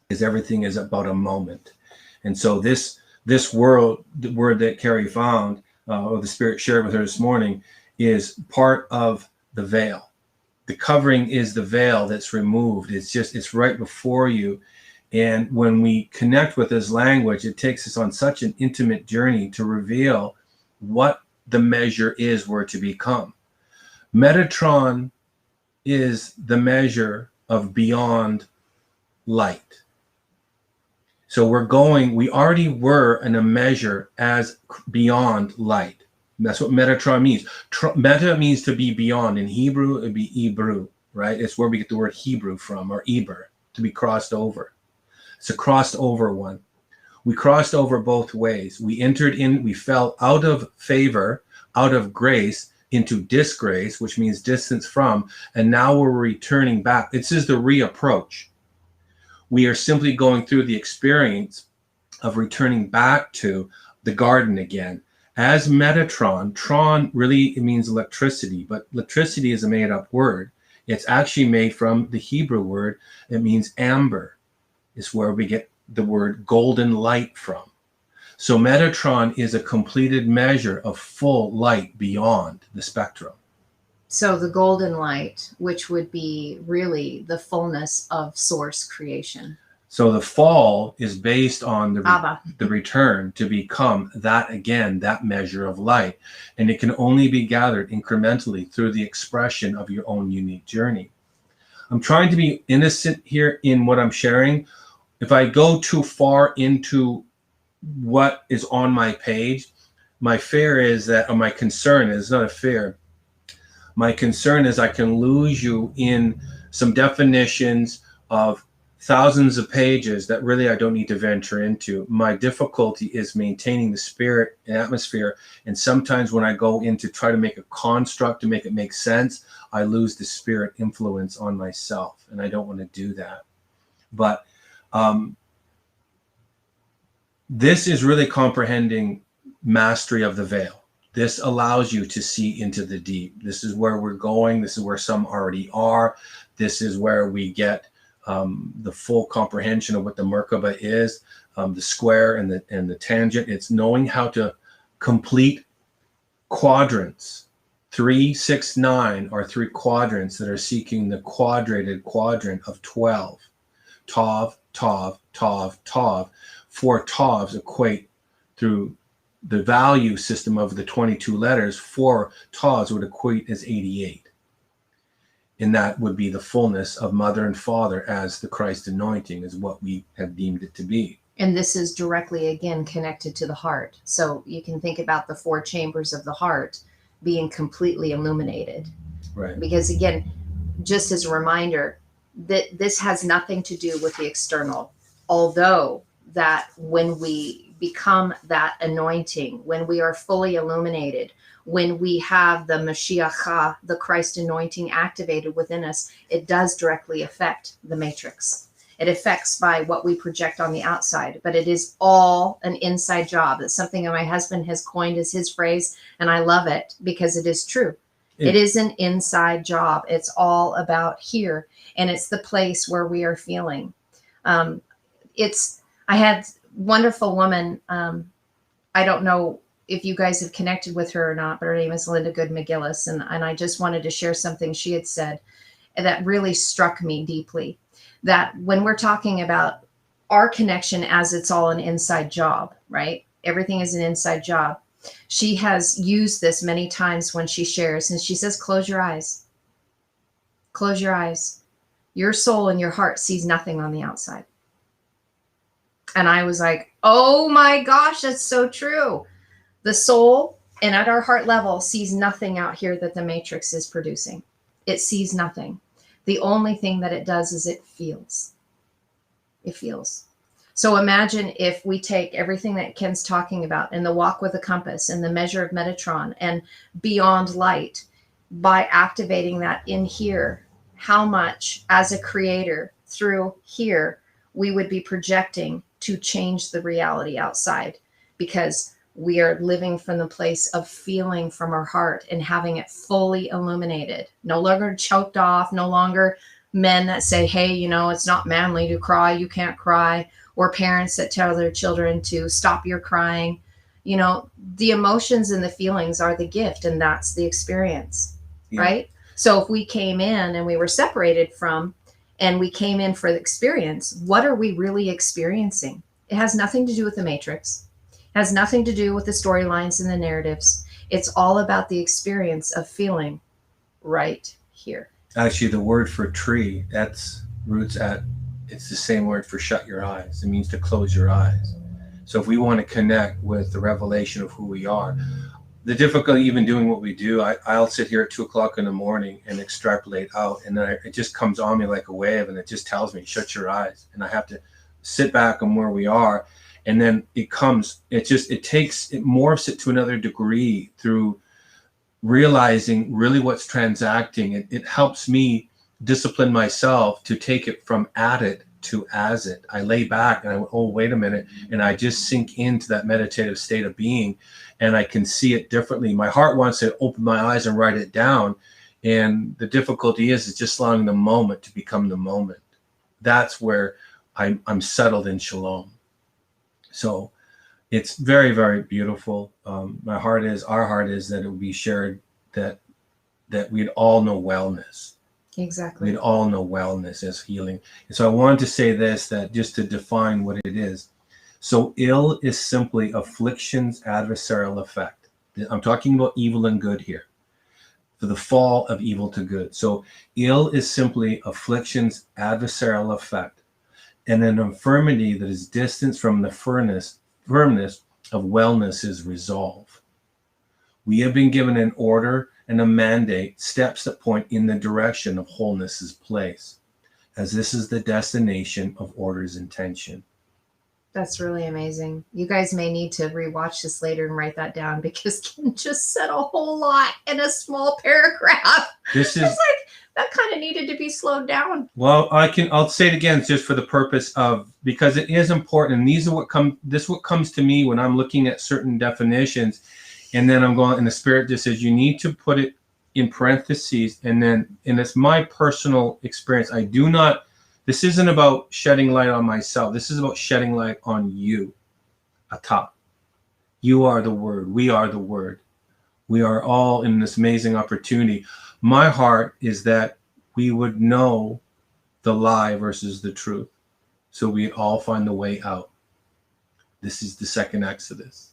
because everything is about a moment. And so this world, the word that Carrie found, or the Spirit shared with her this morning, is part of the veil. The covering is the veil that's removed. It's right before you. And when we connect with this language, it takes us on such an intimate journey to reveal what the measure is we're to become. Metatron is the measure of beyond light. So we already were in a measure as beyond light. That's what Metatron means. Meta means to be beyond. In Hebrew, it'd be Hebrew, right? It's where we get the word Hebrew from, or Eber, to be crossed over. It's a crossed over one. We crossed over both ways. We fell out of favor, out of grace, into disgrace, which means distance from, and now we're returning back. This is the reapproach. We are simply going through the experience of returning back to the garden again. As Metatron, Tron really, it means electricity, but electricity is a made-up word. It's actually made from the Hebrew word. It means amber. It's where we get the word golden light from. So Metatron is a completed measure of full light beyond the spectrum. So the golden light, which would be really the fullness of source creation. So the fall is based on the return to become that again, that measure of light. And it can only be gathered incrementally through the expression of your own unique journey. I'm trying to be innocent here in what I'm sharing. If I go too far into what is on my page, my fear is that, or my concern is not a fear. My concern is I can lose you in some definitions of thousands of pages that really I don't need to venture into. My difficulty is maintaining the spirit and atmosphere. And sometimes when I go in to try to make a construct to make it make sense, I lose the spirit influence on myself. And I don't want to do that. But this is really comprehending mastery of the veil. This allows you to see into the deep. This is where we're going. This is where some already are. This is where we get the full comprehension of what the Merkaba is, the square and the tangent. It's knowing how to complete quadrants. 3, 6, 9 are 3 quadrants that are seeking the quadrated quadrant of 12. Tav, Tav, Tav, Tav. 4 Tavs equate through the value system of the 22 letters. 4 Tavs would equate as 88. And that would be the fullness of mother and father as the Christ anointing is what we have deemed it to be. And this is directly, again, connected to the heart. So you can think about the 4 chambers of the heart being completely illuminated. Right. Because, again, just as a reminder, that this has nothing to do with the external. Although that when we become that anointing, when we are fully illuminated, when we have the Mashiach, the Christ anointing activated within us, it does directly affect the matrix. It affects by what we project on the outside, but it is all an inside job. It's something that my husband has coined as his phrase, and I love it because it is true. It is an inside job. It's all about here, and it's the place where we are feeling. I had wonderful woman. I don't know if you guys have connected with her or not, but her name is Linda Good McGillis. And I just wanted to share something she had said that really struck me deeply, that when we're talking about our connection as it's all an inside job, right? Everything is an inside job. She has used this many times when she shares, and she says, close your eyes. Close your eyes. Your soul and your heart sees nothing on the outside. And I was like, oh my gosh, that's so true. The soul and at our heart level sees nothing out here that the matrix is producing. It sees nothing. The only thing that it does is it feels. It feels. So imagine if we take everything that Ken's talking about and the walk with a compass and the measure of Metatron and beyond light, by activating that in here, how much as a creator through here we would be projecting to change the reality outside, because we are living from the place of feeling from our heart and having it fully illuminated, no longer choked off, no longer men that say, hey, it's not manly to cry, you can't cry, or parents that tell their children to stop your crying. The emotions and the feelings are the gift, and that's the experience, right? So if we came in and we were separated from, and we came in for the experience, what are we really experiencing? It has nothing to do with the matrix. It has nothing to do with the storylines and the narratives. It's all about the experience of feeling right here. Actually, the word for tree, it's the same word for shut your eyes. It means to close your eyes. So if we want to connect with the revelation of who we are, the difficulty even doing what we do, I'll sit here at 2:00 in the morning and extrapolate out, and then it just comes on me like a wave, and it just tells me, shut your eyes. And I have to sit back on where we are. And then it morphs it to another degree through realizing really what's transacting. It helps me discipline myself to take it from at it to as it. I lay back and oh, wait a minute. And I just sink into that meditative state of being, and I can see it differently. My heart wants to open my eyes and write it down. And the difficulty is just allowing the moment to become the moment. That's where I'm settled in shalom. So it's very, very beautiful. Our heart is that it would be shared, that we'd all know wellness. Exactly. We'd all know wellness as healing. And so I wanted to say this, that just to define what it is. So ill is simply affliction's adversarial effect. I'm talking about evil and good here, for the fall of evil to good. So ill is simply affliction's adversarial effect, and an infirmity that is distant from the firmness of wellness is resolve. We have been given an order and a mandate, steps that point in the direction of wholeness's place, as this is the destination of order's intention. That's really amazing. You guys may need to rewatch this later and write that down, because Ken just said a whole lot in a small paragraph. This is it's like that kind of needed to be slowed down. Well, I'll say it again just for the purpose of, because it is important, and this is what comes to me when I'm looking at certain definitions, and then I'm going, and the Spirit just says you need to put it in parentheses, and it's my personal experience. This isn't about shedding light on myself. This is about shedding light on you, atop. You are the Word. We are the Word. We are all in this amazing opportunity. My heart is that we would know the lie versus the truth, so we all find the way out. This is the second Exodus.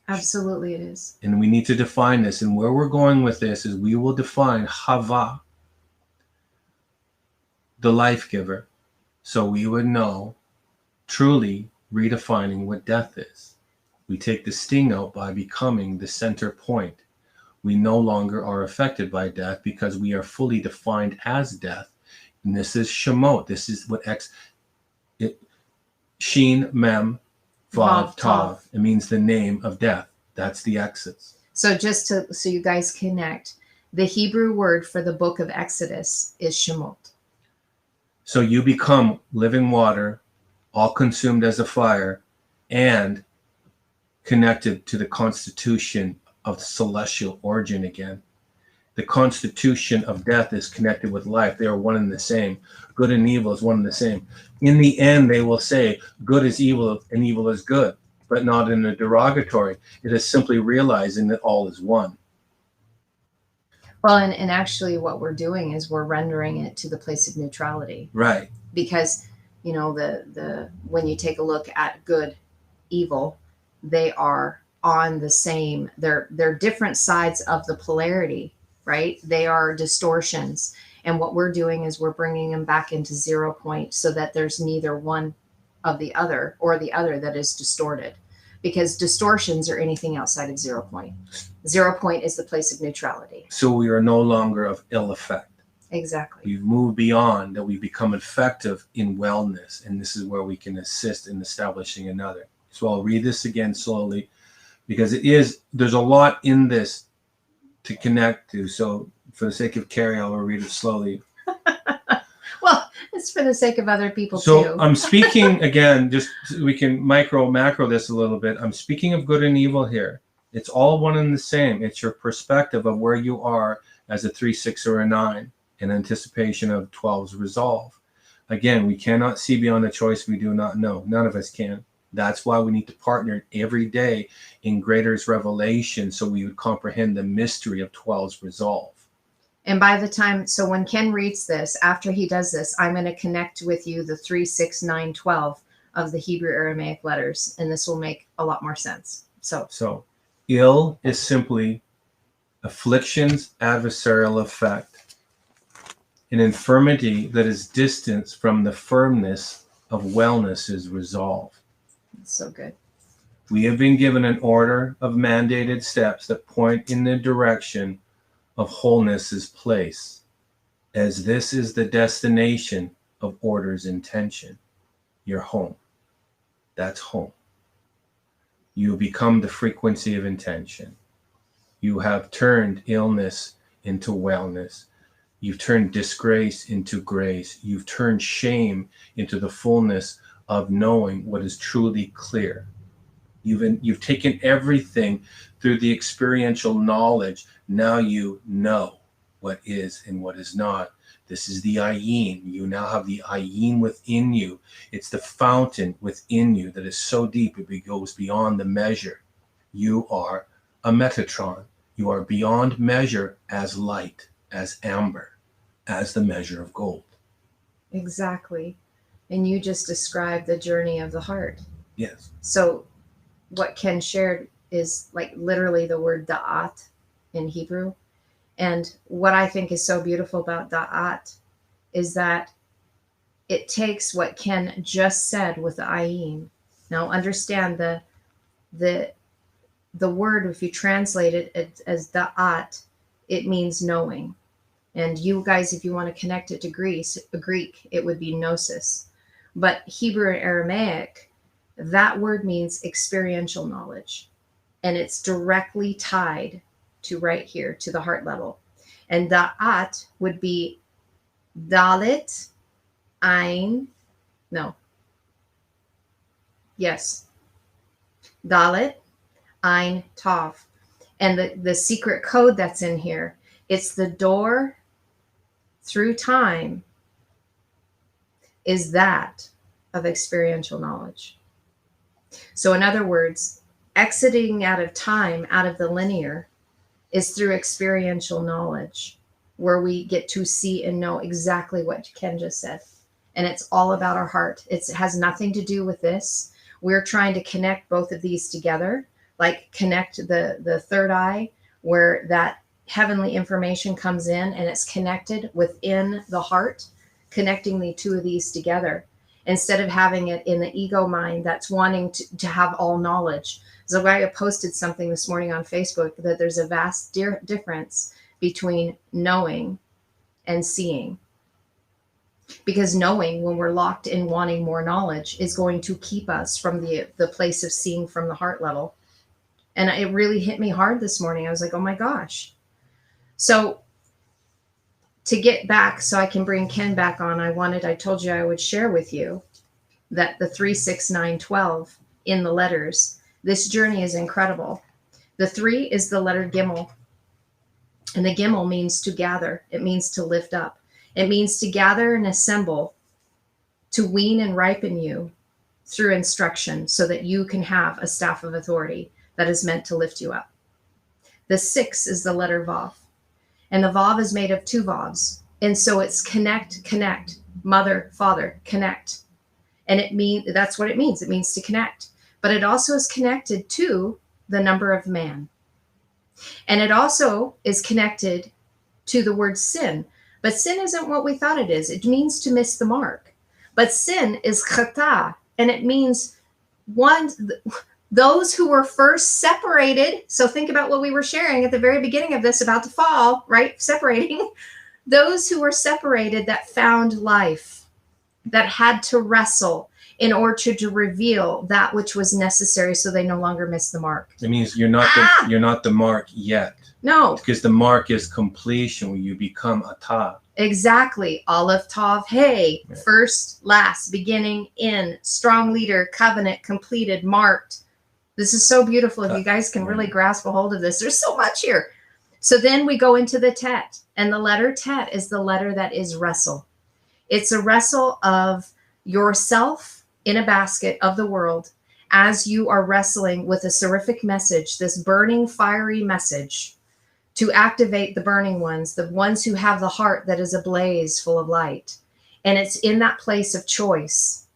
Absolutely it is. And we need to define this. And where we're going with this is we will define Hava, the life giver, so we would know, truly redefining what death is. We take the sting out by becoming the center point. We no longer are affected by death because we are fully defined as death. And this is Shemot. This is what Shin, Mem, Vav, Tav. It means the name of death. That's the Exodus. So so you guys connect, the Hebrew word for the book of Exodus is Shemot. So you become living water, all consumed as a fire, and connected to the constitution of celestial origin again. The constitution of death is connected with life. They are one and the same. Good and evil is one and the same. In the end, they will say good is evil and evil is good, but not in a derogatory. It is simply realizing that all is one. Well, and actually what we're doing is we're rendering it to the place of neutrality. Right. Because, the when you take a look at good, evil, they are on the same, they're different sides of the polarity, right? They are distortions. And what we're doing is we're bringing them back into 0 point, so that there's neither one of the other or the other that is distorted, because distortions are anything outside of 0 point. 0 point is the place of neutrality. So we are no longer of ill effect. Exactly. We've moved beyond that. We become effective in wellness, and this is where we can assist in establishing another. So I'll read this again slowly, because there's a lot in this to connect to. So for the sake of Carrie, I'll read it slowly. Well, it's for the sake of other people So too. I'm speaking again, just so we can macro this a little bit. I'm speaking of good and evil here. It's all one and the same. It's your perspective of where you are as a 3, 6, or a 9 in anticipation of 12's resolve. Again, we cannot see beyond the choice we do not know. None of us can. That's why we need to partner every day in greater's revelation, so we would comprehend the mystery of 12's resolve. And by the time, so when Ken reads this, after he does this, I'm going to connect with you the 3, 6, 9, 12 of the Hebrew Aramaic letters, and this will make a lot more sense. So ill is simply affliction's adversarial effect, an infirmity that is distance from the firmness of wellness's resolve. That's so good. We have been given an order of mandated steps that point in the direction of wholeness's place, as this is the destination of order's intention. Your home. That's home. You become the frequency of intention. You have turned illness into wellness. You've turned disgrace into grace. You've turned shame into the fullness of knowing what is truly clear. You've taken everything through the experiential knowledge. Now you know what is and what is not. This is the ayin. You now have the ayin within you. It's the fountain within you that is so deep it goes beyond the measure. You are a Metatron. You are beyond measure as light, as amber, as the measure of gold. Exactly. And you just described the journey of the heart. Yes. So what Ken shared is like literally the word da'at in Hebrew. And what I think is so beautiful about da'at is that it takes what Ken just said with the ayin. Now understand the word, if you translate it as da'at, it means knowing. And you guys, if you want to connect it to Greek, it would be gnosis. But Hebrew and Aramaic, that word means experiential knowledge. And it's directly tied to right here, to the heart level. And da'at would be dalit, ein, no. Yes. Dalit, ein, tav. And the secret code that's in here, it's the door through time is that of experiential knowledge. So in other words, exiting out of time, out of the linear, is through experiential knowledge, where we get to see and know exactly what Ken just said. And it's all about our heart. It has nothing to do with this. We're trying to connect both of these together, like connect the third eye, where that heavenly information comes in and it's connected within the heart, connecting the two of these together, instead of having it in the ego mind that's wanting to have all knowledge. So I posted something this morning on Facebook that there's a vast difference between knowing and seeing. Because knowing, when we're locked in wanting more knowledge, is going to keep us from the place of seeing from the heart level. And it really hit me hard this morning. I was like, oh my gosh. So to get back, so I can bring Ken back on, I told you I would share with you that the 3, 6, 9, 12 in the letters, this journey is incredible. The 3 is the letter Gimel. And the Gimel means to gather. It means to lift up. It means to gather and assemble, to wean and ripen you through instruction so that you can have a staff of authority that is meant to lift you up. The 6 is the letter Vav. And the Vav is made of 2 Vavs. And so it's connect, mother, father, connect. And that's what it means. It means to connect. But it also is connected to the number of man. And it also is connected to the word sin. But sin isn't what we thought it is. It means to miss the mark. But sin is chata, and it means those who were first separated. So think about what we were sharing at the very beginning of this about to fall, right? Separating. Those who were separated that found life, that had to wrestle in order to reveal that which was necessary so they no longer miss the mark. It means you're not the mark yet. No. Because the mark is completion when you become a ta. Exactly. Aleph, Tav, Hey. Yeah. First, last, beginning, in, strong leader, covenant, completed, marked. This is so beautiful. If you guys can really grasp a hold of this, there's so much here. So then we go into the Tet, and the letter Tet is the letter that is wrestle. It's a wrestle of yourself in a basket of the world as you are wrestling with a seraphic message, this burning, fiery message to activate the burning ones, the ones who have the heart that is ablaze full of light. And it's in that place of choice.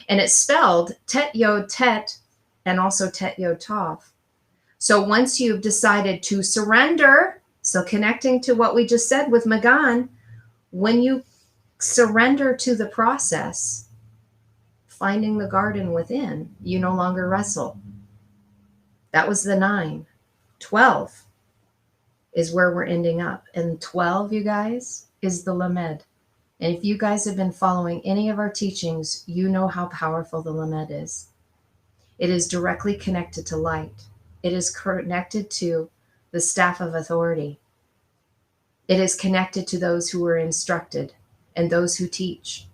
And it's spelled Tet Yod Tet and also Tet Yod Tav. So once you've decided to surrender, so connecting to what we just said with Magan, when you surrender to the process, finding the garden within, you no longer wrestle. That was the 9. 12 is where we're ending up. And 12, you guys, is the Lamed. And if you guys have been following any of our teachings, you know how powerful the Lamed is. It is directly connected to light. It is connected to the staff of authority. It is connected to those who are instructed and those who teach,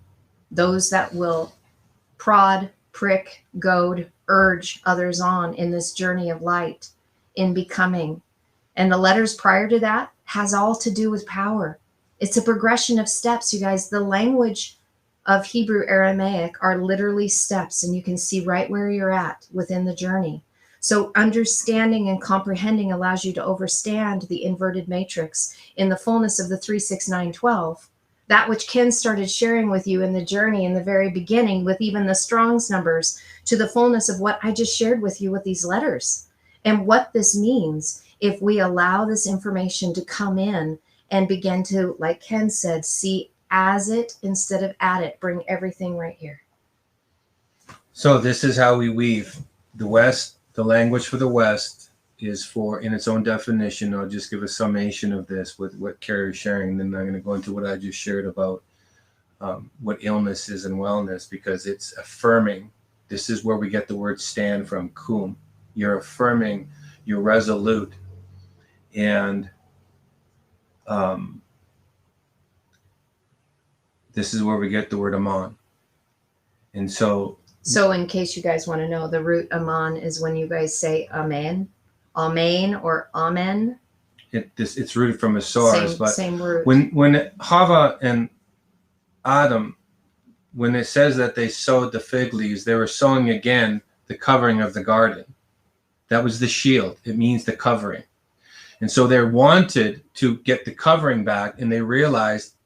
those that will prod, prick, goad, urge others on in this journey of light, in becoming. And the letters prior to that has all to do with power. It's a progression of steps, you guys. The language of Hebrew Aramaic are literally steps, and you can see right where you're at within the journey. So understanding and comprehending allows you to overstand the inverted matrix in the fullness of the 3, 6, 9, 12. That which Ken started sharing with you in the journey in the very beginning, with even the Strong's numbers, to the fullness of what I just shared with you with these letters. And what this means if we allow this information to come in and begin to, like Ken said, see as it instead of at it, bring everything right here. So this is how we weave. The West, the language for the West is for, in its own definition, I'll just give a summation of this with what Carrie is sharing, and then I'm going to go into what I just shared about what illness is and wellness, because it's affirming. This is where we get the word stand from, kum. You're affirming, you're resolute. And this is where we get the word aman. And so in case you guys want to know, the root aman is when you guys say amen, or amen. It's rooted from a source, but same root. When Hava and Adam, when it says that they sowed the fig leaves, they were sowing again the covering of the garden. That was the shield. It means the covering. And so they wanted to get the covering back, and they realized,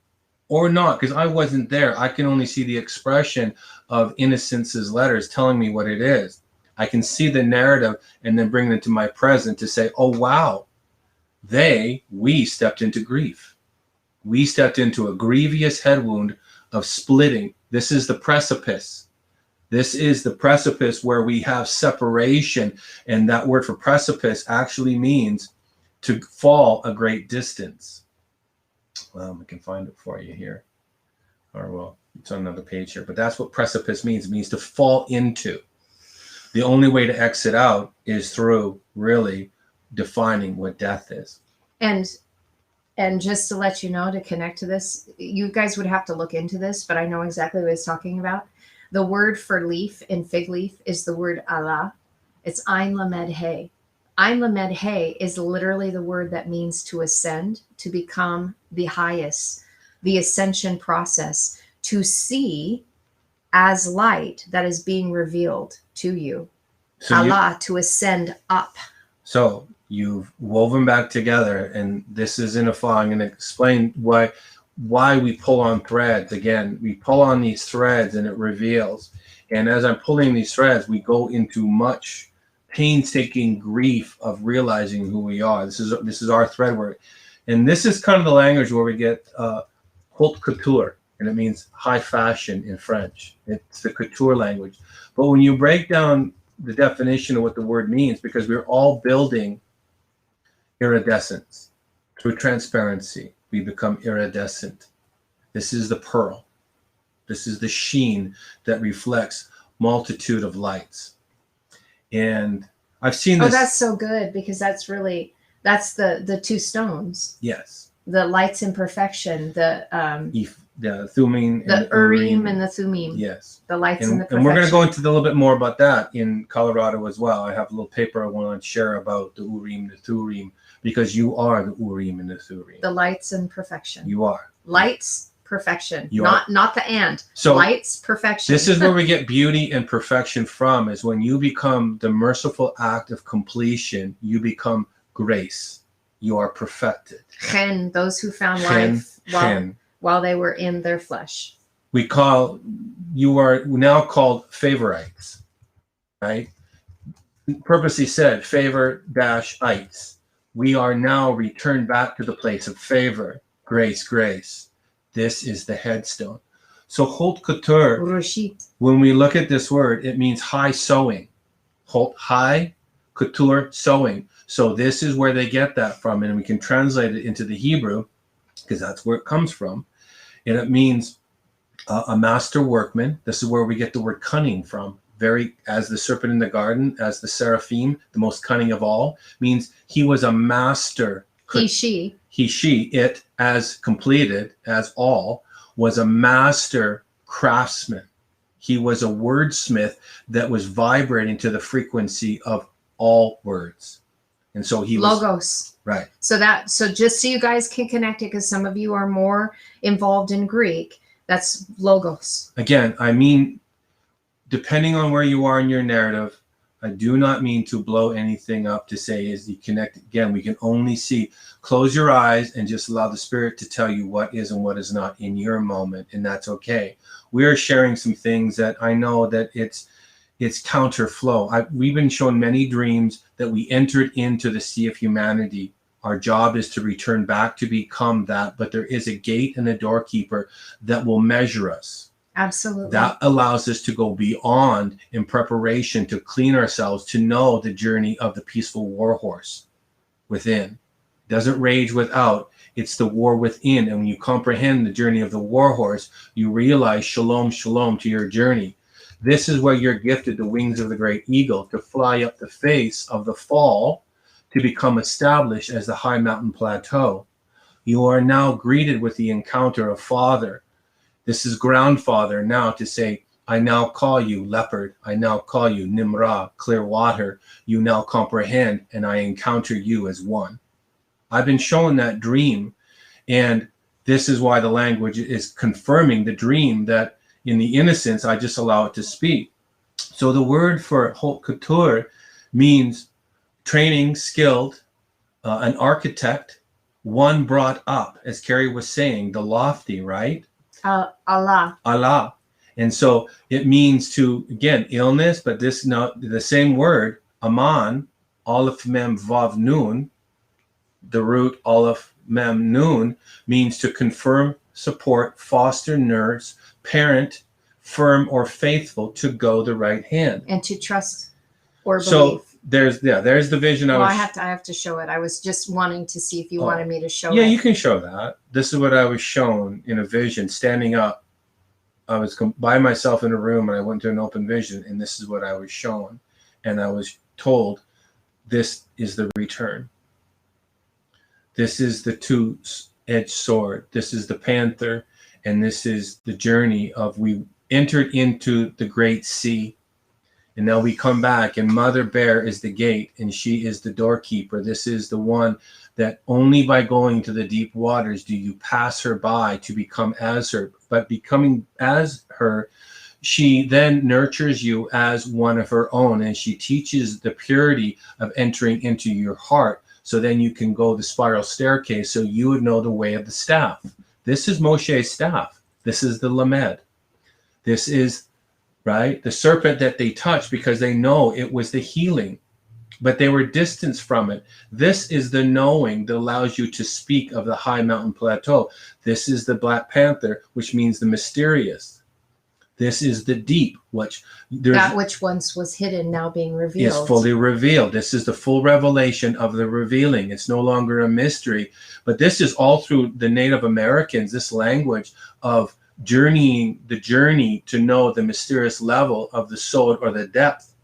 or not, because I wasn't there. I can only see the expression of Innocence's letters telling me what it is. I can see the narrative and then bring it to my present to say, oh, wow, we stepped into grief. We stepped into a grievous head wound of splitting. This is the precipice. This is the precipice where we have separation. And that word for precipice actually means to fall a great distance. Well, I can find it for you here. Or, well, it's on another page here. But that's what precipice means. It means to fall into. The only way to exit out is through really defining what death is. And just to let you know, to connect to this, you guys would have to look into this, but I know exactly what he's talking about. The word for leaf in fig leaf is the word Allah. It's Ein Lamed Hey. Ein Lamed Hey is literally the word that means to ascend, to become the highest, the ascension process, to see as light that is being revealed to you. So Allah, to ascend up. So you've woven back together, and this is in a fall. I'm going to explain why we pull on threads. Again, we pull on these threads and it reveals. And as I'm pulling these threads, we go into much painstaking grief of realizing who we are. This is our thread work. And this is kind of the language where we get haute couture, and it means high fashion in French. It's the couture language. But when you break down the definition of what the word means, because we're all building iridescence through transparency, we become iridescent. This is the pearl. This is the sheen that reflects multitude of lights. And I've seen this. Oh, that's so good, because that's the two stones. Yes. The lights in perfection, the Thummim, the Urim and the Thummim. Yes. The lights in the perfection. And we're going to go into a little bit more about that in Colorado as well. I have a little paper I want to share about the Urim, the Thummim, because you are the Urim and the Thummim. The lights in perfection. You are. Lights, perfection. You not the and. So lights, perfection. This is where we get beauty and perfection from, is when you become the merciful act of completion, you become grace. You are perfected. Chen, those who found life while they were in their flesh. You are now called favorites, right? Purposely said, favor-ites. We are now returned back to the place of favor, grace, grace. This is the headstone. So haute couture, when we look at this word, it means high sewing. Haute, high, couture, sewing. So this is where they get that from, and we can translate it into the Hebrew, because that's where it comes from. And it means a master workman. This is where we get the word cunning from. As the serpent in the garden, as the seraphim, the most cunning of all, means he was a master. She, it, as completed, as all, was a master craftsman. He was a wordsmith that was vibrating to the frequency of all words. And so he was logos. Right. So just so you guys can connect it, because some of you are more involved in Greek, that's logos. Again, I mean, depending on where you are in your narrative, I do not mean to blow anything up to say is you connect. Again, we can only see. Close your eyes and just allow the Spirit to tell you what is and what is not in your moment, and that's okay. We are sharing some things that I know that it's counterflow. We've been shown many dreams that we entered into the sea of humanity. Our job is to return back to become that, but there is a gate and a doorkeeper that will measure us. Absolutely. That allows us to go beyond in preparation to clean ourselves, to know the journey of the peaceful war horse within. It doesn't rage without, it's the war within. And when you comprehend the journey of the war horse, you realize shalom, shalom to your journey. This is where you're gifted the wings of the great eagle to fly up the face of the fall to become established as the high mountain plateau. You are now greeted with the encounter of Father. This is Groundfather now to say, I now call you leopard. I now call you Nimrah, clear water. You now comprehend, and I encounter you as one. I've been shown that dream, and this is why the language is confirming the dream, that in the innocence, I just allow it to speak. So the word for haute couture means training, skilled, an architect, one brought up, as Carrie was saying, the lofty, right? Allah. And so it means to, again, illness, but this not the same word, aman, aleph mem vav nun, the root aleph mem nun, means to confirm, support, foster, nurse, parent, firm or faithful, to go the right hand. And to trust or believe. So there's the vision. I have to show it. I was just wanting to see if you wanted me to show it. Yeah, you can show that. This is what I was shown in a vision, standing up. I was by myself in a room, and I went to an open vision, and this is what I was shown. And I was told, this is the return. This is the two-edged sword. This is the panther, and this is the journey of we entered into the great sea. And now we come back, and Mother Bear is the gate, and she is the doorkeeper. This is the one that only by going to the deep waters do you pass her by to become as her. But becoming as her, she then nurtures you as one of her own, and she teaches the purity of entering into your heart. So then you can go the spiral staircase, so you would know the way of the staff. This is Moshe's staff. This is the Lamed. This is, right, the serpent that they touched because they know it was the healing, but they were distanced from it. This is the knowing that allows you to speak of the high mountain plateau. This is the Black Panther, which means the mysterious. This is the deep, which there's That which once was hidden now being is revealed. fully revealed. This is the full revelation of the revealing. It's no longer a mystery, but this is all through the Native Americans, this language of journeying, the journey to know the mysterious level of the soul, or the depth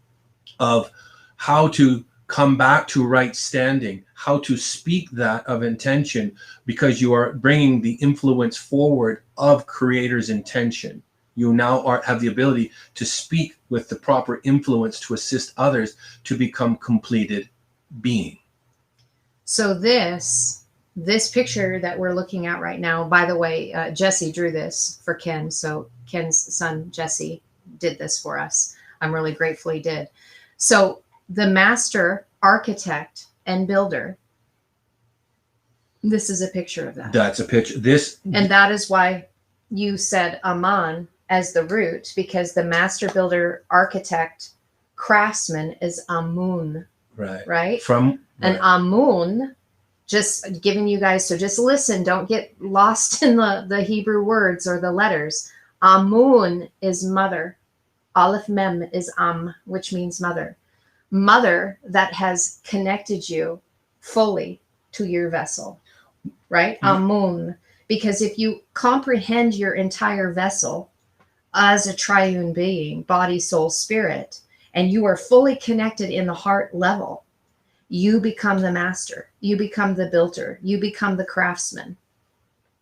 of how to come back to right standing, how to speak that of intention, because you are bringing the influence forward of Creator's intention. You now have the ability to speak with the proper influence to assist others to become completed being. So this picture that we're looking at right now, by the way, Jesse drew this for Ken. So Ken's son, Jesse, did this for us. I'm really grateful he did. So the master architect and builder, this is a picture of that. That's a picture. And that is why you said Aman as the root, because the master builder, architect, craftsman is Amun. Right. Right? Right. And Amun, just giving you guys, so just listen, don't get lost in the Hebrew words or the letters. Amun is mother. Aleph Mem is which means mother. Mother that has connected you fully to your vessel, right? Amun. Because if you comprehend your entire vessel as a triune being, body, soul, spirit, and you are fully connected in the heart level, you become the master, you become the builder, you become the craftsman.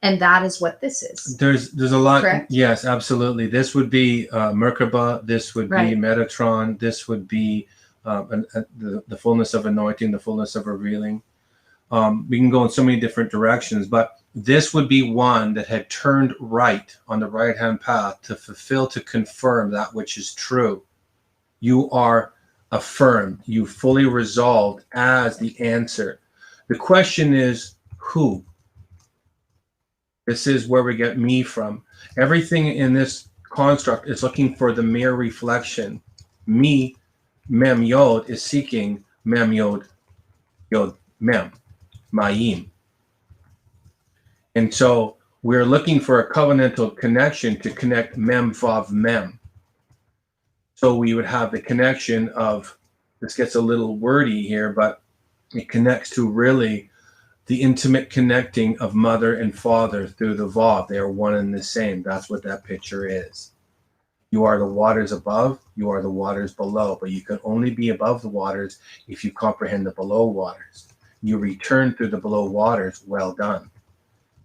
And that is what this is. There's a lot. Correct? Yes, absolutely. This would be Merkaba. This would be Metatron. This would be the fullness of anointing, the fullness of revealing. We can go in so many different directions, but this would be one that had turned right on the right-hand path to fulfill, to confirm that which is true. You are affirmed. You fully resolved as the answer. The question is who? This is where we get me from. Everything in this construct is looking for the mere reflection. Me, Mem Yod, is seeking Mem Yod, Yod Mem, Mayim. And so we're looking for a covenantal connection to connect Mem Vav Mem. So we would have the connection of, this gets a little wordy here, but it connects to really the intimate connecting of mother and father through the Vav. They are one and the same. That's what that picture is. You are the waters above, you are the waters below, but you can only be above the waters if you comprehend the below waters. You return through the below waters, well done.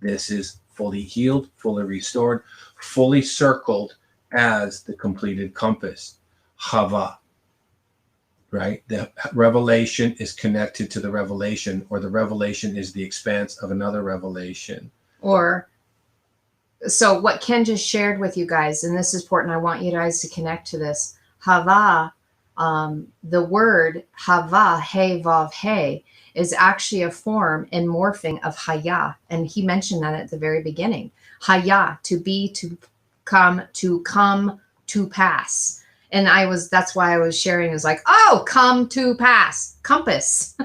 This is fully healed, fully restored, fully circled as the completed compass. Hava. Right? The revelation is connected to the revelation, or the revelation is the expanse of another revelation. Or, so what Ken just shared with you guys, and this is important, I want you guys to connect to this. Hava, the word Hava, He, Vav, He, is actually a form and morphing of Haya. And he mentioned that at the very beginning. Haya, to be, to come to pass. And that's why I was sharing, is like, oh, come to pass, compass.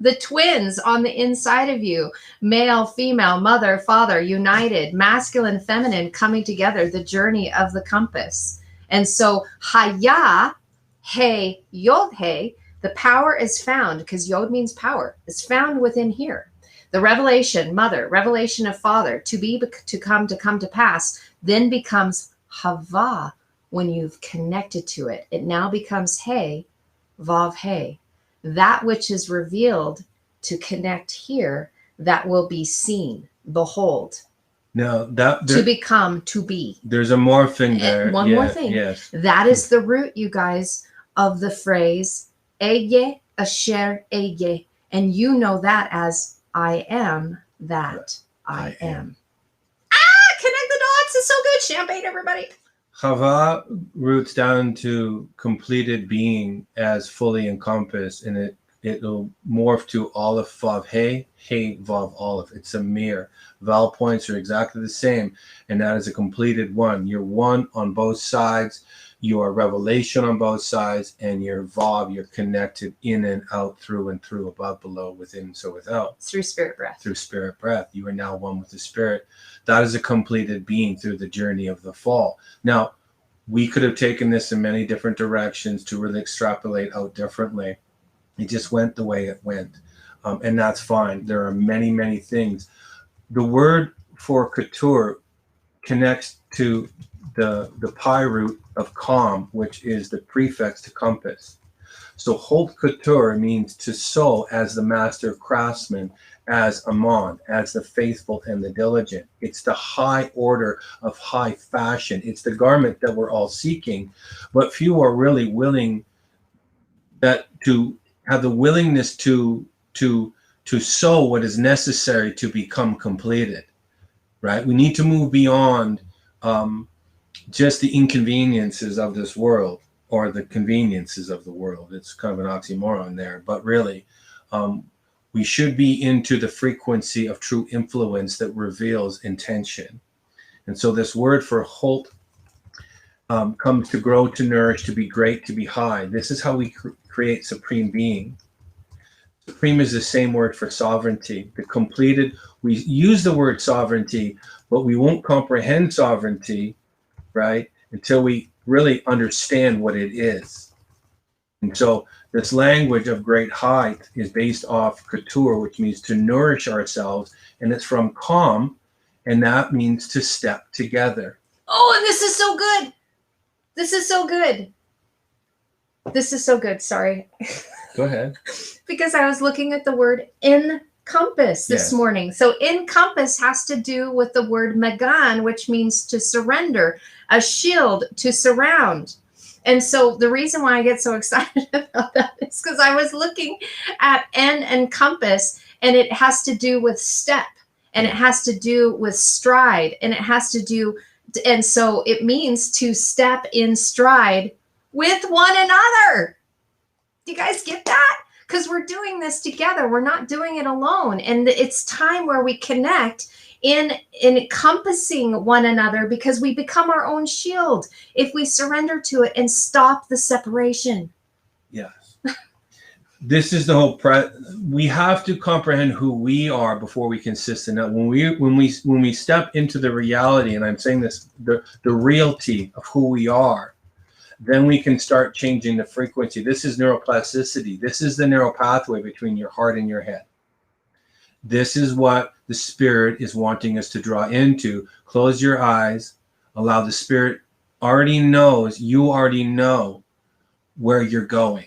The twins on the inside of you, male, female, mother, father, united, masculine, feminine, coming together, the journey of the compass. And so Haya, He, Yod, He, the power is found, because Yod means power, is found within here. The revelation, mother, revelation of father, to be, to come to pass, then becomes Hava. When you've connected to it, it now becomes He, Vav, He. That which is revealed to connect here, that will be seen, behold. Now to become, to be. There's a morphing there. One more thing. Yes. That is the root, you guys, of the phrase Eye Asher Eye. And you know that as I am that I am. Connect the dots. It's so good. Champagne, everybody. Chava roots down to completed being as fully encompassed, and it'll morph to Aleph Vav He, He Vav Aleph. It's a mirror. Vowel points are exactly the same, and that is a completed one. You're one on both sides. You are revelation on both sides, and you're Vav. You're connected in and out, through and through, above, below, within, so without. Through spirit breath. Through spirit breath. You are now one with the spirit. That is a completed being through the journey of the fall. Now, we could have taken this in many different directions to really extrapolate out differently. It just went the way it went. And that's fine. There are many, many things. The word for couture connects to the pi root of calm, which is the prefix to compass. So haute couture means to sew as the master craftsman, as Amon, as the faithful and the diligent. It's the high order of high fashion. It's the garment that we're all seeking, but few are really willing that to have the willingness to sow what is necessary to become completed, right? We need to move beyond just the inconveniences of this world or the conveniences of the world. It's kind of an oxymoron there, but really, we should be into the frequency of true influence that reveals intention. And so this word for Holt comes to grow, to nourish, to be great, to be high. This is how we create supreme being. Supreme is the same word for sovereignty. The completed, we use the word sovereignty, but we won't comprehend sovereignty, right, until we really understand what it is. And so this language of great height is based off couture, which means to nourish ourselves, and it's from calm, and that means to step together. Oh, and this is so good. This is so good. This is so good. Sorry. Go ahead. Because I was looking at the word encompass this morning. So encompass has to do with the word magan, which means to surrender, a shield to surround. And so the reason why I get so excited about that is because I was looking at encompass, and it has to do with step, and it has to do with stride, and it has to do, and so it means to step in stride with one another. Do you guys get that? Because we're doing this together. We're not doing it alone. And it's time where we connect in encompassing one another, because we become our own shield if we surrender to it and stop the separation. Yes. This is the whole we have to comprehend who we are before we can system out. When we step into the reality, and I'm saying this, the reality of who we are, then we can start changing the frequency. This is neuroplasticity. This is the neural pathway between your heart and your head. This is what the spirit is wanting us to draw into. Close your eyes. Allow the spirit already knows, you already know where you're going.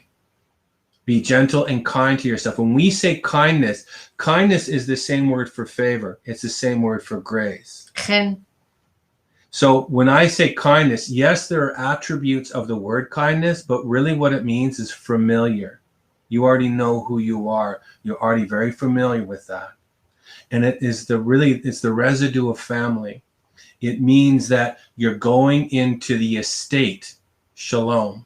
Be gentle and kind to yourself. When we say kindness, kindness is the same word for favor. It's the same word for grace. So when I say kindness, yes, there are attributes of the word kindness, but really what it means is familiar. You already know who you are. You're already very familiar with that. And it is it's the residue of family. It means that you're going into the estate, shalom.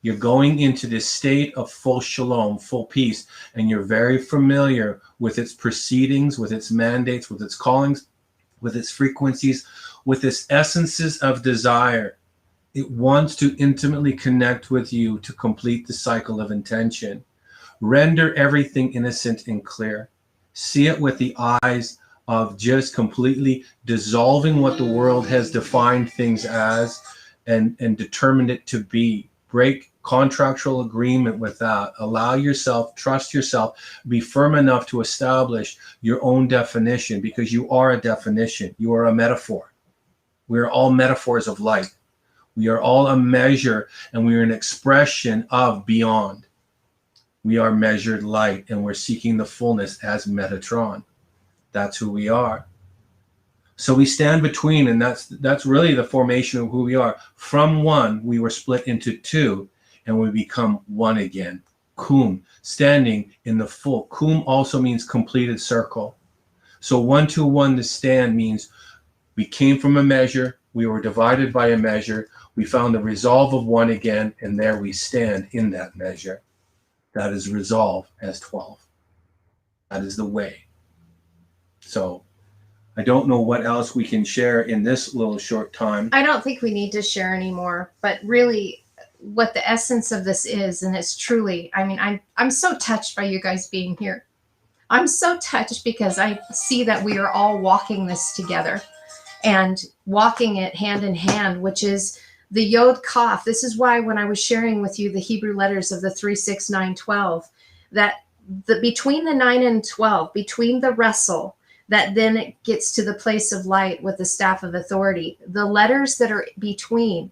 You're going into this state of full shalom, full peace, and you're very familiar with its proceedings, with its mandates, with its callings, with its frequencies, with its essences of desire. It wants to intimately connect with you to complete the cycle of intention. Render everything innocent and clear. See it with the eyes of just completely dissolving what the world has defined things as and determined it to be. Break contractual agreement with that. Allow yourself, trust yourself, be firm enough to establish your own definition, because you are a definition. You are a metaphor. We are all metaphors of light. We are all a measure, and we are an expression of beyond. We are measured light, and we're seeking the fullness as Metatron. That's who we are. So we stand between, and that's really the formation of who we are. From one, we were split into two, and we become one again. Kum, standing in the full. Kum also means completed circle. So 1, 2, 1 to stand means we came from a measure, we were divided by a measure, we found the resolve of one again, and there we stand in that measure. That is resolve as 12. That is the way. So I don't know what else we can share in this little short time. I don't think we need to share anymore, but really what the essence of this is, and it's truly, I mean, I'm so touched by you guys being here. I'm so touched because I see that we are all walking this together and walking it hand in hand, which is the Yod Kaf. This is why when I was sharing with you the Hebrew letters of the 3, 6, 9, 12, that between the 9 and 12, between the wrestle, that then it gets to the place of light with the staff of authority, the letters that are between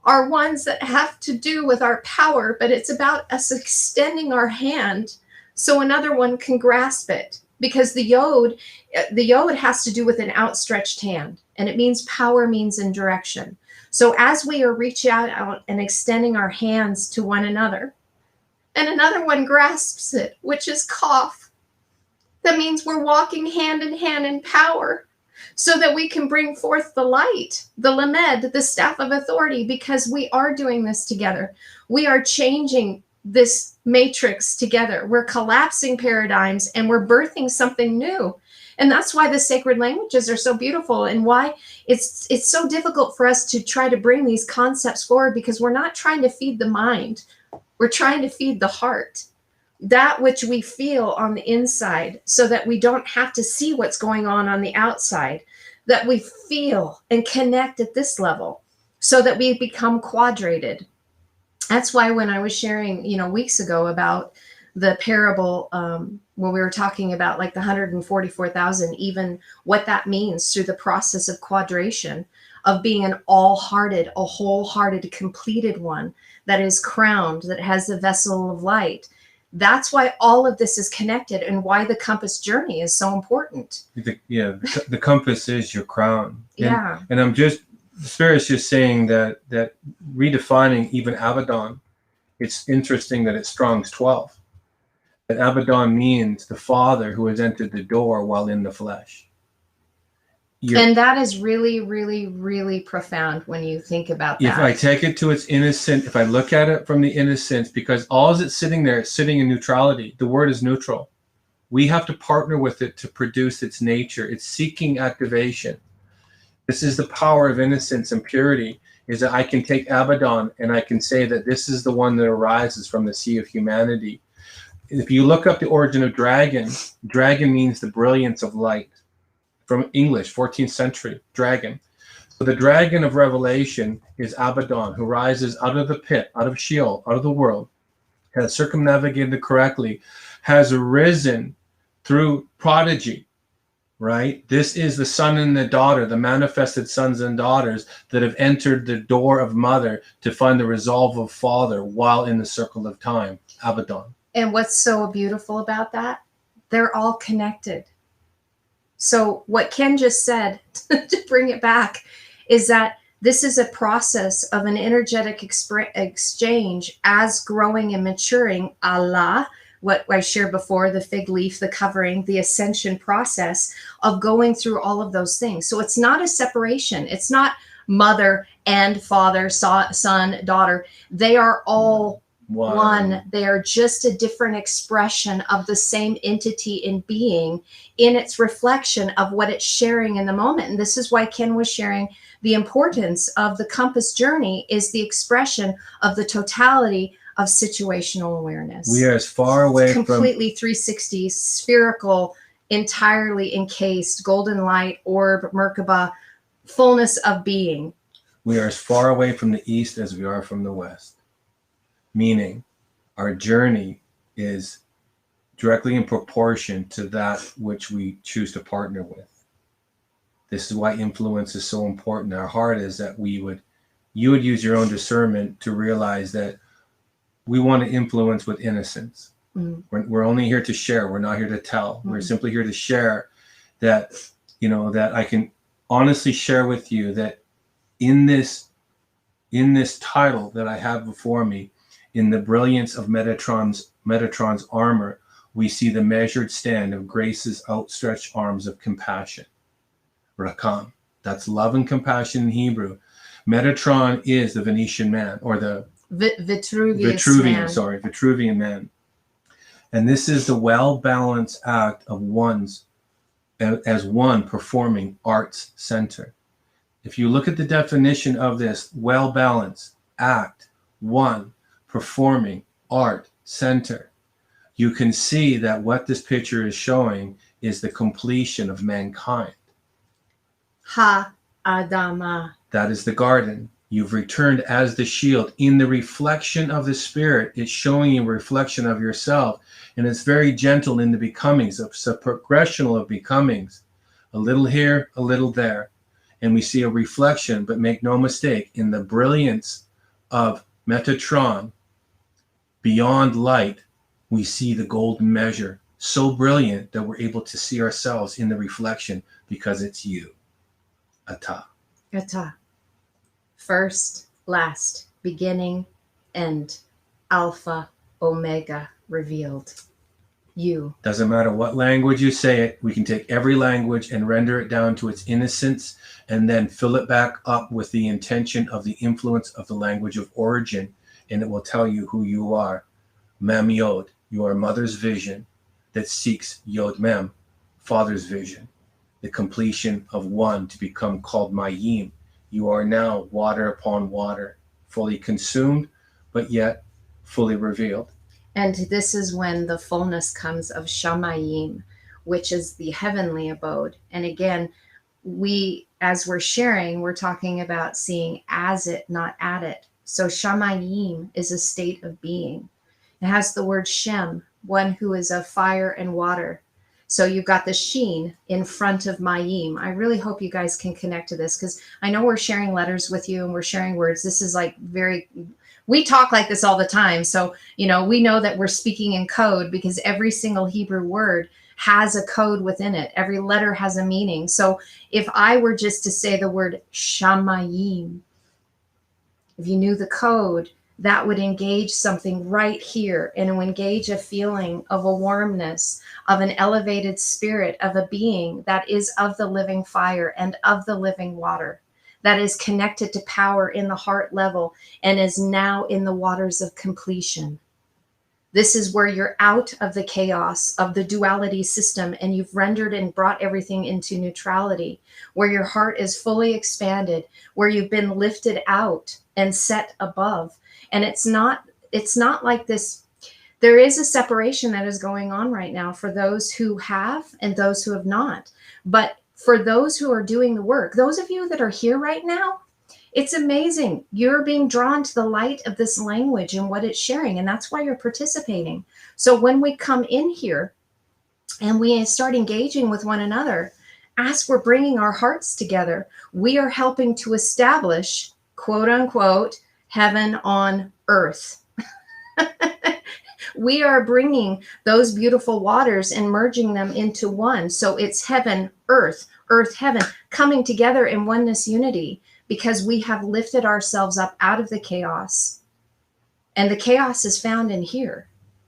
are ones that have to do with our power, but it's about us extending our hand so another one can grasp it. Because the yod has to do with an outstretched hand, and it means power means in direction. So as we are reaching out and extending our hands to one another, and another one grasps it, which is Kaf, that means we're walking hand in hand in power, so that we can bring forth the light, the lamed, the staff of authority, because we are doing this together. We are changing this matrix together. We're collapsing paradigms and we're birthing something new. And that's why the sacred languages are so beautiful, and why it's so difficult for us to try to bring these concepts forward, because we're not trying to feed the mind. We're trying to feed the heart, that which we feel on the inside, so that we don't have to see what's going on the outside, that we feel and connect at this level so that we become quadrated. That's why when I was sharing, weeks ago about the parable, when we were talking about like the 144,000, even what that means through the process of quadration, of being an all-hearted, a wholehearted, completed one that is crowned, that has the vessel of light. That's why all of this is connected, and why the compass journey is so important. The compass is your crown. Yeah. And the Spirit's just saying that redefining even Abaddon, it's interesting that it's Strong's 12. That Abaddon means the Father who has entered the door while in the flesh. And that is really, really, really profound when you think about that. If I take it to its innocent, if I look at it from the innocence, because all it's sitting there, it's sitting in neutrality. The word is neutral. We have to partner with it to produce its nature. It's seeking activation. This is the power of innocence and purity, is that I can take Abaddon and I can say that this is the one that arises from the sea of humanity. If you look up the origin of dragon, dragon means the brilliance of light. From English, 14th century, dragon. So the dragon of Revelation is Abaddon, who rises out of the pit, out of Sheol, out of the world, has circumnavigated correctly, has arisen through prodigy, right? This is the son and the daughter, the manifested sons and daughters that have entered the door of mother to find the resolve of father while in the circle of time, Abaddon. And what's so beautiful about that? They're all connected. So what Ken just said, to bring it back, is that this is a process of an energetic exchange as growing and maturing, Allah, what I shared before, the fig leaf, the covering, the ascension process of going through all of those things. So it's not a separation. It's not mother and father, son, daughter. They are all one. They are just a different expression of the same entity in being, in its reflection of what it's sharing in the moment. And this is why Ken was sharing the importance of the compass journey, is the expression of the totality of situational awareness. We are as far away from completely 360, spherical, entirely encased, golden light, orb, Merkaba, fullness of being. We are as far away from the east as we are from the west. Meaning, our journey is directly in proportion to that which we choose to partner with. This is why influence is so important. Our heart is that you would use your own discernment to realize that we want to influence with innocence. Mm-hmm. We're only here to share. We're not here to tell. Mm-hmm. We're simply here to share that, that I can honestly share with you that in this title that I have before me, in the brilliance of Metatron's armor, we see the measured stand of Grace's outstretched arms of compassion. Rakam. That's love and compassion in Hebrew. Metatron is the Venetian man, or the Vitruvian man. And this is the well-balanced act of as one performing arts center. If you look at the definition of this well-balanced act, one performing art center, you can see that what this picture is showing is the completion of mankind. Ha Adama. That is the garden. You've returned as the shield. In the reflection of the Spirit, it's showing you a reflection of yourself. And it's very gentle in the becomings. It's a progression of becomings. A little here, a little there. And we see a reflection, but make no mistake, in the brilliance of Metatron, beyond light, we see the golden measure. So brilliant that we're able to see ourselves in the reflection because it's you. Ata. Ata. First, last, beginning, end, Alpha, Omega, revealed. You. Doesn't matter what language you say it, we can take every language and render it down to its innocence and then fill it back up with the intention of the influence of the language of origin, and it will tell you who you are. Mem Yod, you are mother's vision that seeks Yod Mem, father's vision, the completion of one to become called Mayim. You are now water upon water, fully consumed, but yet fully revealed. And this is when the fullness comes of Shamayim, which is the heavenly abode. And again, as we're sharing, we're talking about seeing as it, not at it. So Shamayim is a state of being. It has the word Shem, one who is of fire and water. So you've got the sheen in front of Mayim. I really hope you guys can connect to this, because I know we're sharing letters with you and we're sharing words. This is like we talk like this all the time. So, we know that we're speaking in code because every single Hebrew word has a code within it. Every letter has a meaning. So if I were just to say the word Shamayim, if you knew the code, that would engage something right here, and it would engage a feeling of a warmness, of an elevated spirit, of a being that is of the living fire and of the living water, that is connected to power in the heart level and is now in the waters of completion. This is where you're out of the chaos of the duality system and you've rendered and brought everything into neutrality, where your heart is fully expanded, where you've been lifted out and set above. And it's not like this. There is a separation that is going on right now for those who have and those who have not. But for those who are doing the work, those of you that are here right now, it's amazing. You're being drawn to the light of this language and what it's sharing. And that's why you're participating. So when we come in here and we start engaging with one another, as we're bringing our hearts together, we are helping to establish, quote unquote, heaven on earth. We are bringing those beautiful waters and merging them into one. So it's heaven, earth, earth, heaven, coming together in oneness unity, because we have lifted ourselves up out of the chaos. And the chaos is found in here.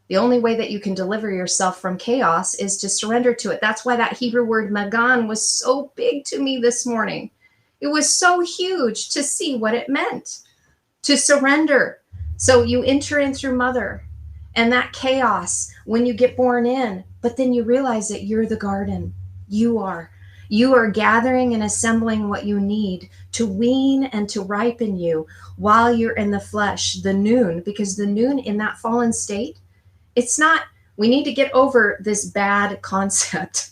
The only way that you can deliver yourself from chaos is to surrender to it. That's why that Hebrew word magan was so big to me this morning. It was so huge to see what it meant. To surrender. So you enter in through mother and that chaos when you get born in, but then you realize that you're the garden. You are gathering and assembling what you need to wean and to ripen you while you're in the flesh, the noon, because the noon in that fallen state, it's not, we need to get over this bad concept.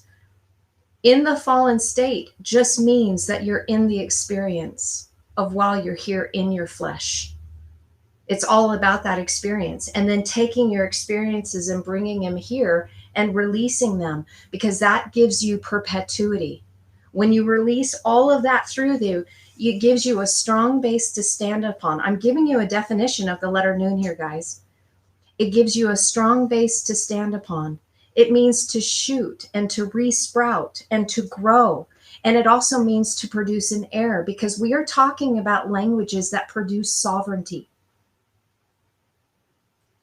In the fallen state just means that you're in the experience of while you're here in your flesh. It's all about that experience. And then taking your experiences and bringing them here and releasing them, because that gives you perpetuity. When you release all of that through you, it gives you a strong base to stand upon. I'm giving you a definition of the letter Nun here, guys. It gives you a strong base to stand upon. It means to shoot and to resprout and to grow. And it also means to produce an heir, because we are talking about languages that produce sovereignty.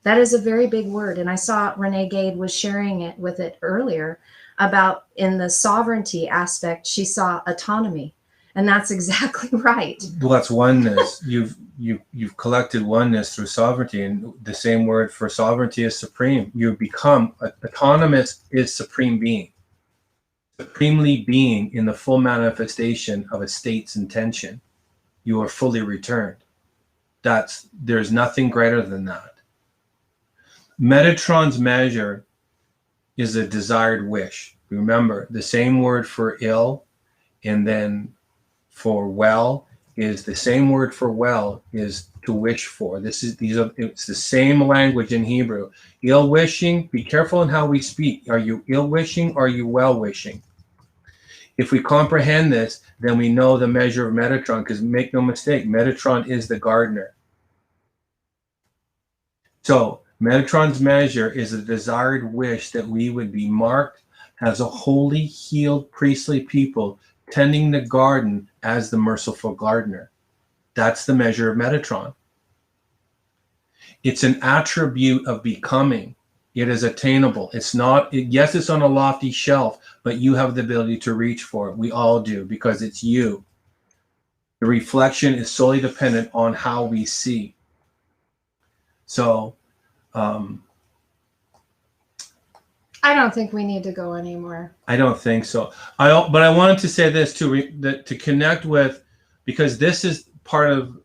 That is a very big word. And I saw Renee Gade was sharing it with it earlier about in the sovereignty aspect, she saw autonomy. And that's exactly right. Well, that's oneness. You've collected oneness through sovereignty, and the same word for sovereignty is supreme. You become autonomous is supreme being. Supremely being in the full manifestation of a state's intention. You are fully returned. There's nothing greater than that. Metatron's measure is a desired wish. Remember, the same word for ill and then for well is the same word for well is to wish for. It's the same language in Hebrew. Ill wishing, be careful in how we speak. Are you ill wishing or are you well wishing? If we comprehend this, then we know the measure of Metatron, because make no mistake, Metatron is the gardener. So Metatron's measure is a desired wish that we would be marked as a holy, healed, priestly people, tending the garden as the merciful gardener. That's the measure of Metatron. It's an attribute of becoming. It is attainable. It's not, yes, it's on a lofty shelf, but you have the ability to reach for it. We all do, because it's you. The reflection is solely dependent on how we see. So, I don't think we need to go anymore. I don't think so. But I wanted to say this too, to connect with, because this is part of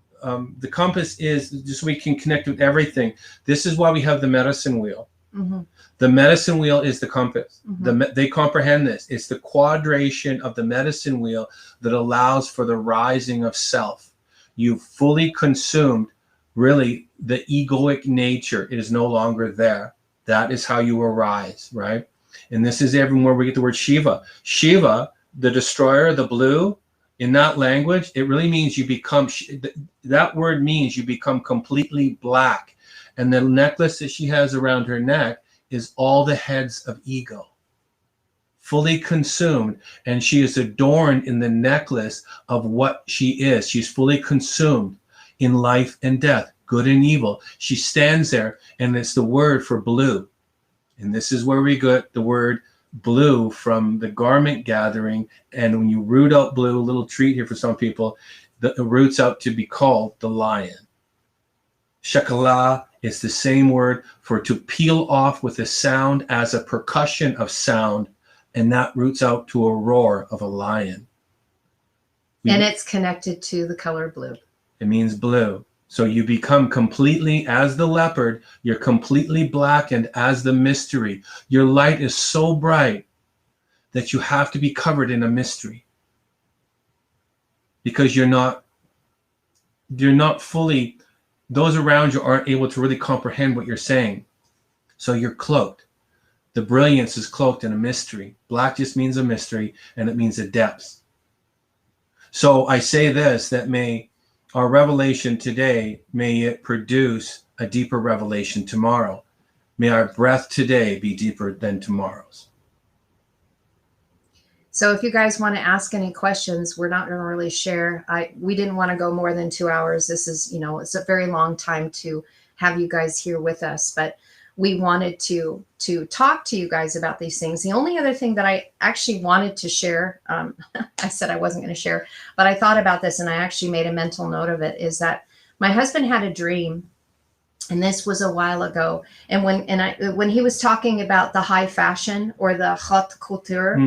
the compass is just so we can connect with everything. This is why we have the medicine wheel. Mm-hmm. The medicine wheel is the compass. Mm-hmm. They comprehend this. It's the quadration of the medicine wheel that allows for the rising of self. You've fully consumed, really, the egoic nature. It is no longer there. That is how you arise, right? And this is everywhere we get the word Shiva. Shiva, the destroyer, the blue, in that language, it really means you become, that word means you become completely black. And the necklace that she has around her neck is all the heads of ego, fully consumed. And she is adorned in the necklace of what she is. She's fully consumed in life and death, good and evil. She stands there, and it's the word for blue. And this is where we get the word blue from the garment gathering. And when you root out blue, a little treat here for some people, it roots out to be called the lion. Shekala is the same word for to peel off with a sound as a percussion of sound, and that roots out to a roar of a lion. And it's connected to the color blue. It means blue. So you become completely, as the leopard, you're completely blackened as the mystery. Your light is so bright that you have to be covered in a mystery, because you're not fully, those around you aren't able to really comprehend what you're saying. So you're cloaked. The brilliance is cloaked in a mystery. Black just means a mystery, and it means a depth. So I say this, that may our revelation today, may it produce a deeper revelation tomorrow. May our breath today be deeper than tomorrow's. So if you guys want to ask any questions, we're not going to really share. We didn't want to go more than 2 hours. This is, it's a very long time to have you guys here with us, but we wanted to talk to you guys about these things. The only other thing that I actually wanted to share, I said I wasn't going to share, but I thought about this and I actually made a mental note of it, is that my husband had a dream, and this was a while ago. And when he was talking about the high fashion or the haute couture,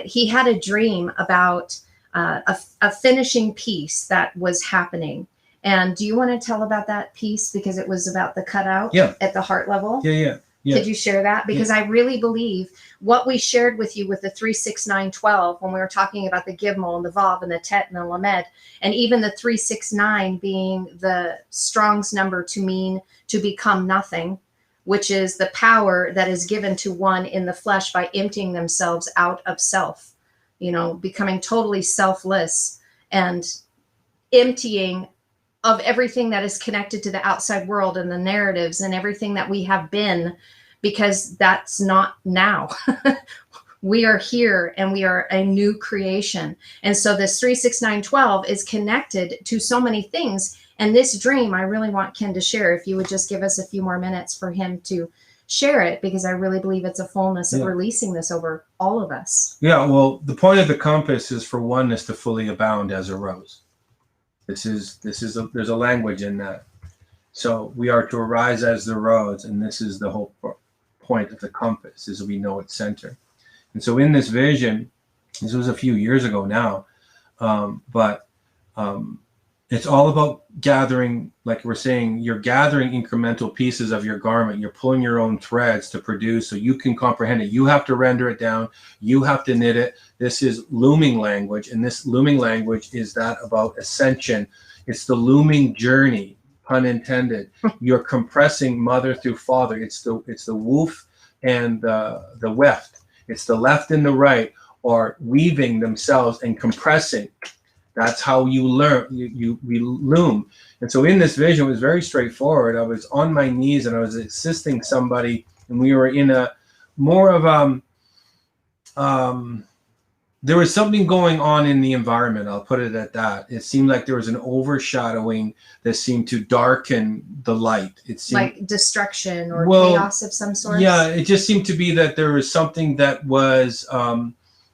he had a dream about a finishing piece that was happening. And do you want to tell about that piece? Because it was about the cutout at the heart level. Yeah. Could you share that? Because I really believe what we shared with you with the 36912, when we were talking about the Gimel and the Vav and the Tet and the Lamed, and even the 369 being the Strong's number to mean to become nothing, which is the power that is given to one in the flesh by emptying themselves out of self, becoming totally selfless and emptying of everything that is connected to the outside world and the narratives and everything that we have been, because that's not now. We are here and we are a new creation. And so this 36912 is connected to so many things. And this dream, I really want Ken to share. If you would just give us a few more minutes for him to share it, because I really believe it's a fullness of releasing this over all of us. Yeah, well, the point of the compass is for oneness to fully abound as a rose. There's a language in that. So we are to arise as the rose, and this is the whole point of the compass, is we know its center. And so in this vision, this was a few years ago now, but It's all about gathering, like we're saying, you're gathering incremental pieces of your garment. You're pulling your own threads to produce so you can comprehend it. You have to render it down. You have to knit it. This is looming language. And this looming language is that about ascension. It's the looming journey, pun intended. You're compressing mother through father. It's the woof and the weft. It's the left and the right are weaving themselves and compressing. That's how you learn. We loom. And so in this vision, it was very straightforward. I was on my knees and I was assisting somebody, and we were in a more of there was something going on in the environment. I'll put it at that. It seemed like there was an overshadowing that seemed to darken the light. It seemed like destruction or chaos of some sort. Yeah, it just seemed to be that there was something that was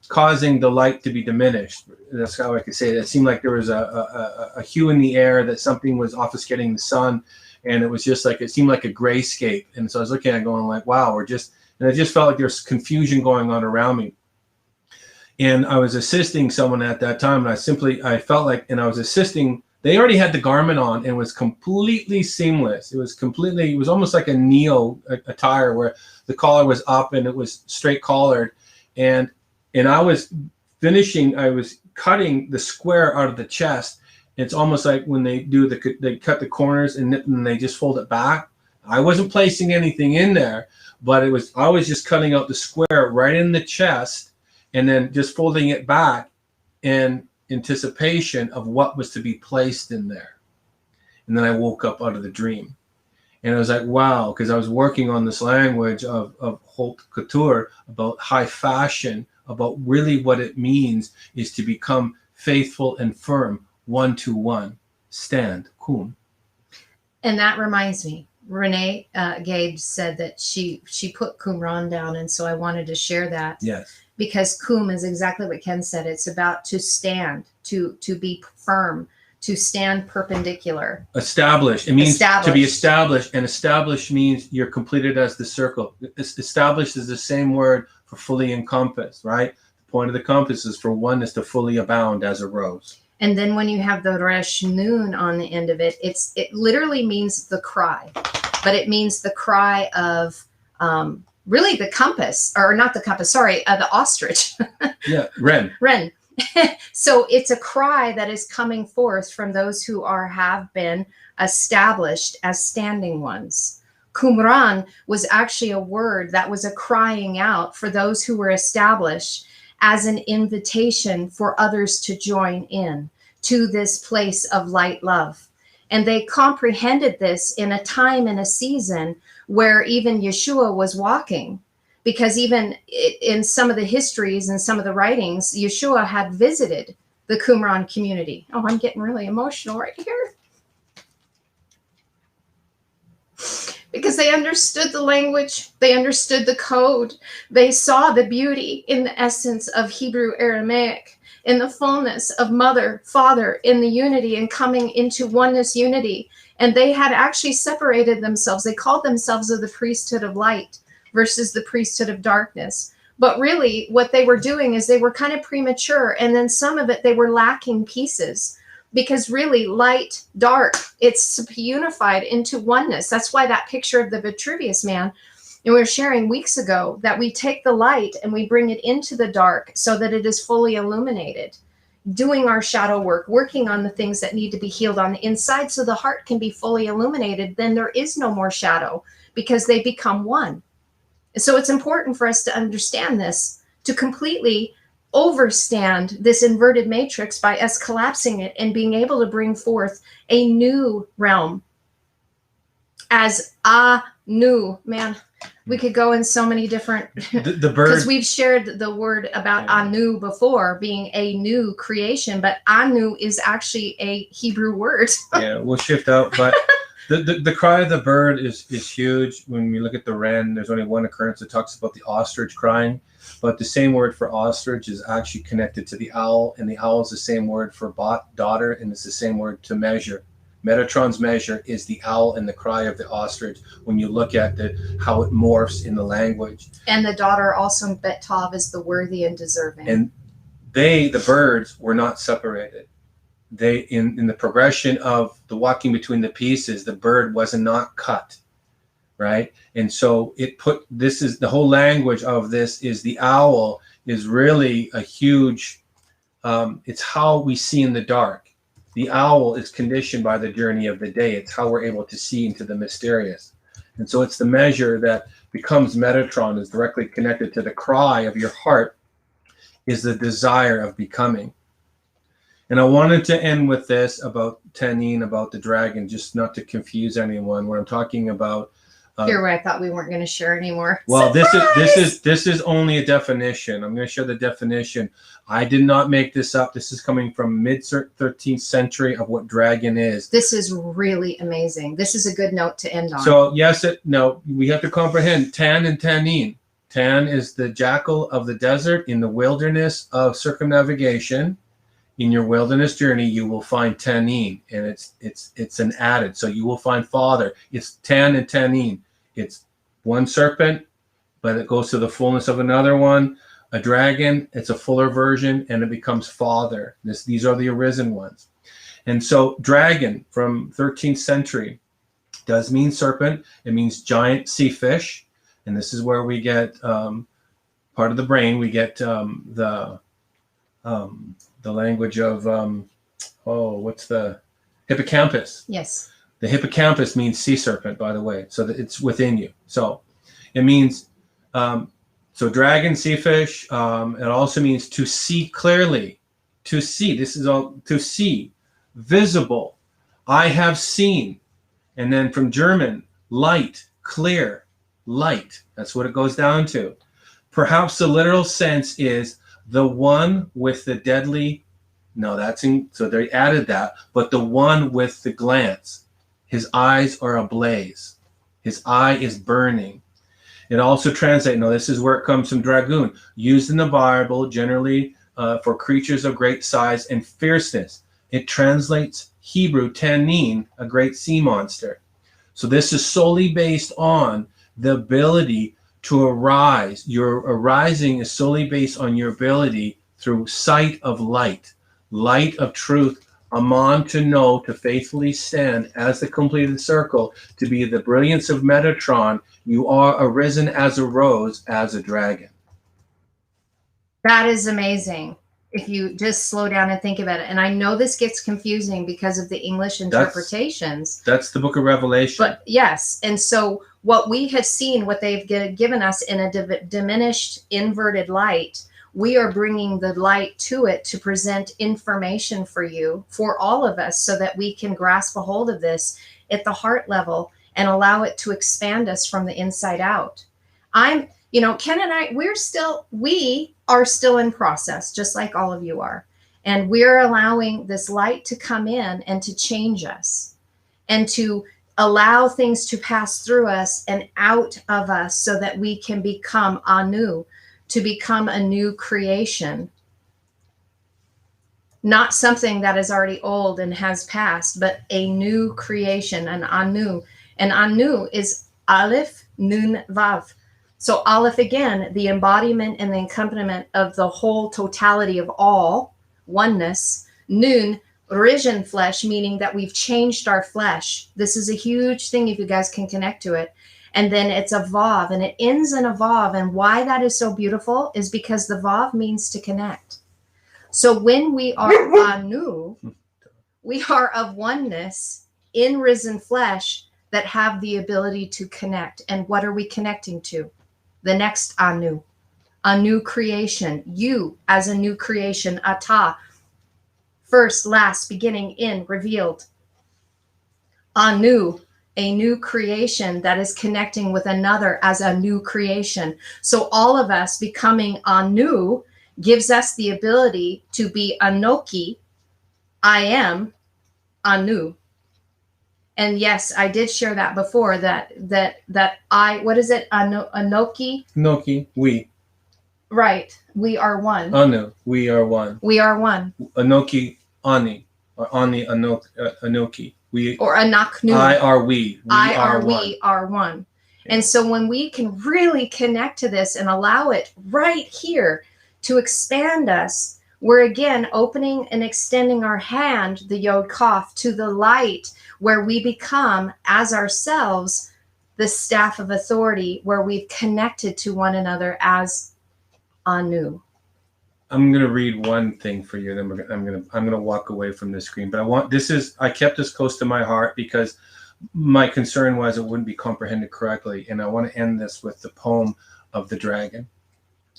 causing the light to be diminished. That's how I could say it. It seemed like there was a hue in the air, that something was obfuscating the sun, and it was just like, it seemed like a grayscape. And so I was looking at it going like, wow, and I just felt like there's confusion going on around me. And I was assisting someone at that time, and I felt like, and I was assisting, they already had the garment on, and it was completely seamless. It was almost like a neo attire where the collar was up and it was straight collared. And I was cutting the square out of the chest. It's almost like when they cut the corners and they just fold it back. I wasn't placing anything in there, but I was just cutting out the square right in the chest and then just folding it back in anticipation of what was to be placed in there. And then I woke up out of the dream. And I was like, wow, because I was working on this language of haute couture, about high fashion, about really what it means is to become faithful and firm, one to one. Stand, kum. And that reminds me, Renee Gage said that she put Qumran down, and so I wanted to share that. Yes. Because kum is exactly what Ken said. It's about to stand, to be firm, to stand perpendicular. Established. It means to be established, and established means you're completed as the circle. Established is the same word for fully encompassed, right? The point of the compass is for oneness to fully abound as a rose. And then when you have the resh nun on the end of it, it literally means the cry, but it means the cry of really the compass, or not the compass, sorry, the ostrich. Yeah, Ren. So it's a cry that is coming forth from those who have been established as standing ones. Qumran was actually a word that was a crying out for those who were established, as an invitation for others to join in to this place of light love. And they comprehended this in a time and a season where even Yeshua was walking, because even in some of the histories and some of the writings, Yeshua had visited the Qumran community. Oh, I'm getting really emotional right here. Because they understood the language, they understood the code, they saw the beauty in the essence of Hebrew Aramaic, in the fullness of mother, father, in the unity and coming into oneness unity. And they had actually separated themselves. They called themselves of the priesthood of light versus the priesthood of darkness. But really what they were doing is they were kind of premature. And then some of it, they were lacking pieces. Because really, light, dark, it's unified into oneness. That's why that picture of the Vitruvius man, and we were sharing weeks ago, that we take the light and we bring it into the dark so that it is fully illuminated. Doing our shadow work, working on the things that need to be healed on the inside so the heart can be fully illuminated. Then there is no more shadow because they become one. So it's important for us to understand this, to completely overstand this inverted matrix by us collapsing it and being able to bring forth a new realm as a new man. We could go in so many different, the bird, because we've shared the word about Anu before being a new creation, but Anu is actually a Hebrew word. Yeah, we'll shift out, but the cry of the bird is huge. When we look at the wren, there's only one occurrence that talks about the ostrich crying. But the same word for ostrich is actually connected to the owl, and the owl is the same word for daughter, and it's the same word to measure. Metatron's measure is the owl and the cry of the ostrich when you look at how it morphs in the language. And the daughter also, Betov, is the worthy and deserving. And the birds, were not separated. they in the progression of the walking between the pieces, the bird was not cut, right? And so this is the whole language of this is the owl is really a huge, it's how we see in the dark. The owl is conditioned by the journey of the day. It's how we're able to see into the mysterious. And so it's the measure that becomes Metatron, is directly connected to the cry of your heart, is the desire of becoming. And I wanted to end with this about Tanin, about the dragon, just not to confuse anyone. When I'm talking about here, where I thought we weren't going to share anymore. Well, this is only a definition. I'm going to share the definition. I did not make this up. This is coming from mid 13th century of what dragon is. This is really amazing. This is a good note to end on. So yes, no, we have to comprehend Tan and Tanin. Tan is the jackal of the desert in the wilderness of circumnavigation. In your wilderness journey, you will find Tanin, and it's an added. So you will find father. It's Tan and Tanin. It's one serpent, but it goes to the fullness of another one. A dragon, it's a fuller version, and it becomes father. These are the arisen ones. And so dragon from 13th century does mean serpent. It means giant sea fish. And this is where we get part of the brain. We get the language of, what's the hippocampus? Yes. The hippocampus means sea serpent, by the way, so that it's within you. So it means, so dragon, sea fish. It also means to see clearly, to see. This is all to see, visible. I have seen. And then from German, light, clear, light. That's what it goes down to. Perhaps the literal sense is the one with the deadly, so they added that, but the one with the glance. His eyes are ablaze. His eye is burning. It also translates, this is where it comes from dragoon, used in the Bible generally for creatures of great size and fierceness. It translates Hebrew tanin, a great sea monster. So this is solely based on the ability to arise. Your arising is solely based on your ability through sight of light of truth, Aman, to know, to faithfully stand as the completed circle, to be the brilliance of Metatron. You are arisen as a rose, as a dragon. That is amazing. If you just slow down and think about it. And I know this gets confusing because of the English interpretations. That's the book of Revelation. But yes. And so what we have seen, what they've given us in a diminished, inverted light, we are bringing the light to it to present information for you, for all of us, so that we can grasp a hold of this at the heart level and allow it to expand us from the inside out. Ken and I, we are still in process, just like all of you are. And we're allowing this light to come in and to change us and to allow things to pass through us and out of us so that we can become anew, to become a new creation. Not something that is already old and has passed, but a new creation, an anu. And anu is Aleph, Nun, Vav. So Aleph, again, the embodiment and the accompaniment of the whole totality of all, oneness. Nun, risen flesh, meaning that we've changed our flesh. This is a huge thing if you guys can connect to it. And then it's a Vav, and it ends in a Vav. And why that is so beautiful is because the Vav means to connect. So when we are anu, we are of oneness in risen flesh that have the ability to connect. And what are we connecting to? The next anu, a new creation. You as a new creation, ata, first, last, beginning, in, revealed. Anu, a new creation that is connecting with another as a new creation. So all of us becoming anu gives us the ability to be anoki. I am anu. And yes, I did share that before, that I, what is it? Anoki? Anoki, we. Right. We are one. Anu, we are one. We are one. Anoki, ani, or ani, anoki. We, or anaknu. I are we. We are one. Yeah. And so when we can really connect to this and allow it right here to expand us, we're again opening and extending our hand, the Yod Kaf, to the light, where we become, as ourselves, the staff of authority, where we've connected to one another as Anu. I'm gonna read one thing for you, then I'm gonna walk away from the screen. But I kept this close to my heart because my concern was it wouldn't be comprehended correctly, and I want to end this with the poem of the dragon,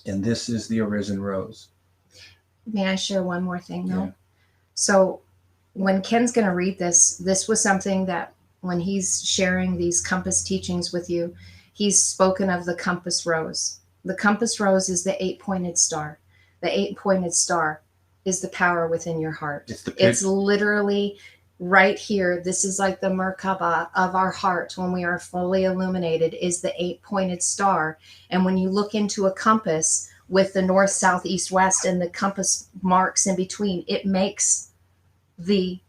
and this is the Arisen Rose. May I share one more thing, though? Yeah. So when Ken's going to read this was something that when he's sharing these compass teachings with you, he's spoken of the compass rose. The compass rose is the 8-pointed star. The 8-pointed star is the power within your heart. It's literally right here. This is like the Merkaba of our heart when we are fully illuminated, is the 8-pointed star. And when you look into a compass with the north, south, east, west, and the compass marks in between, it makes the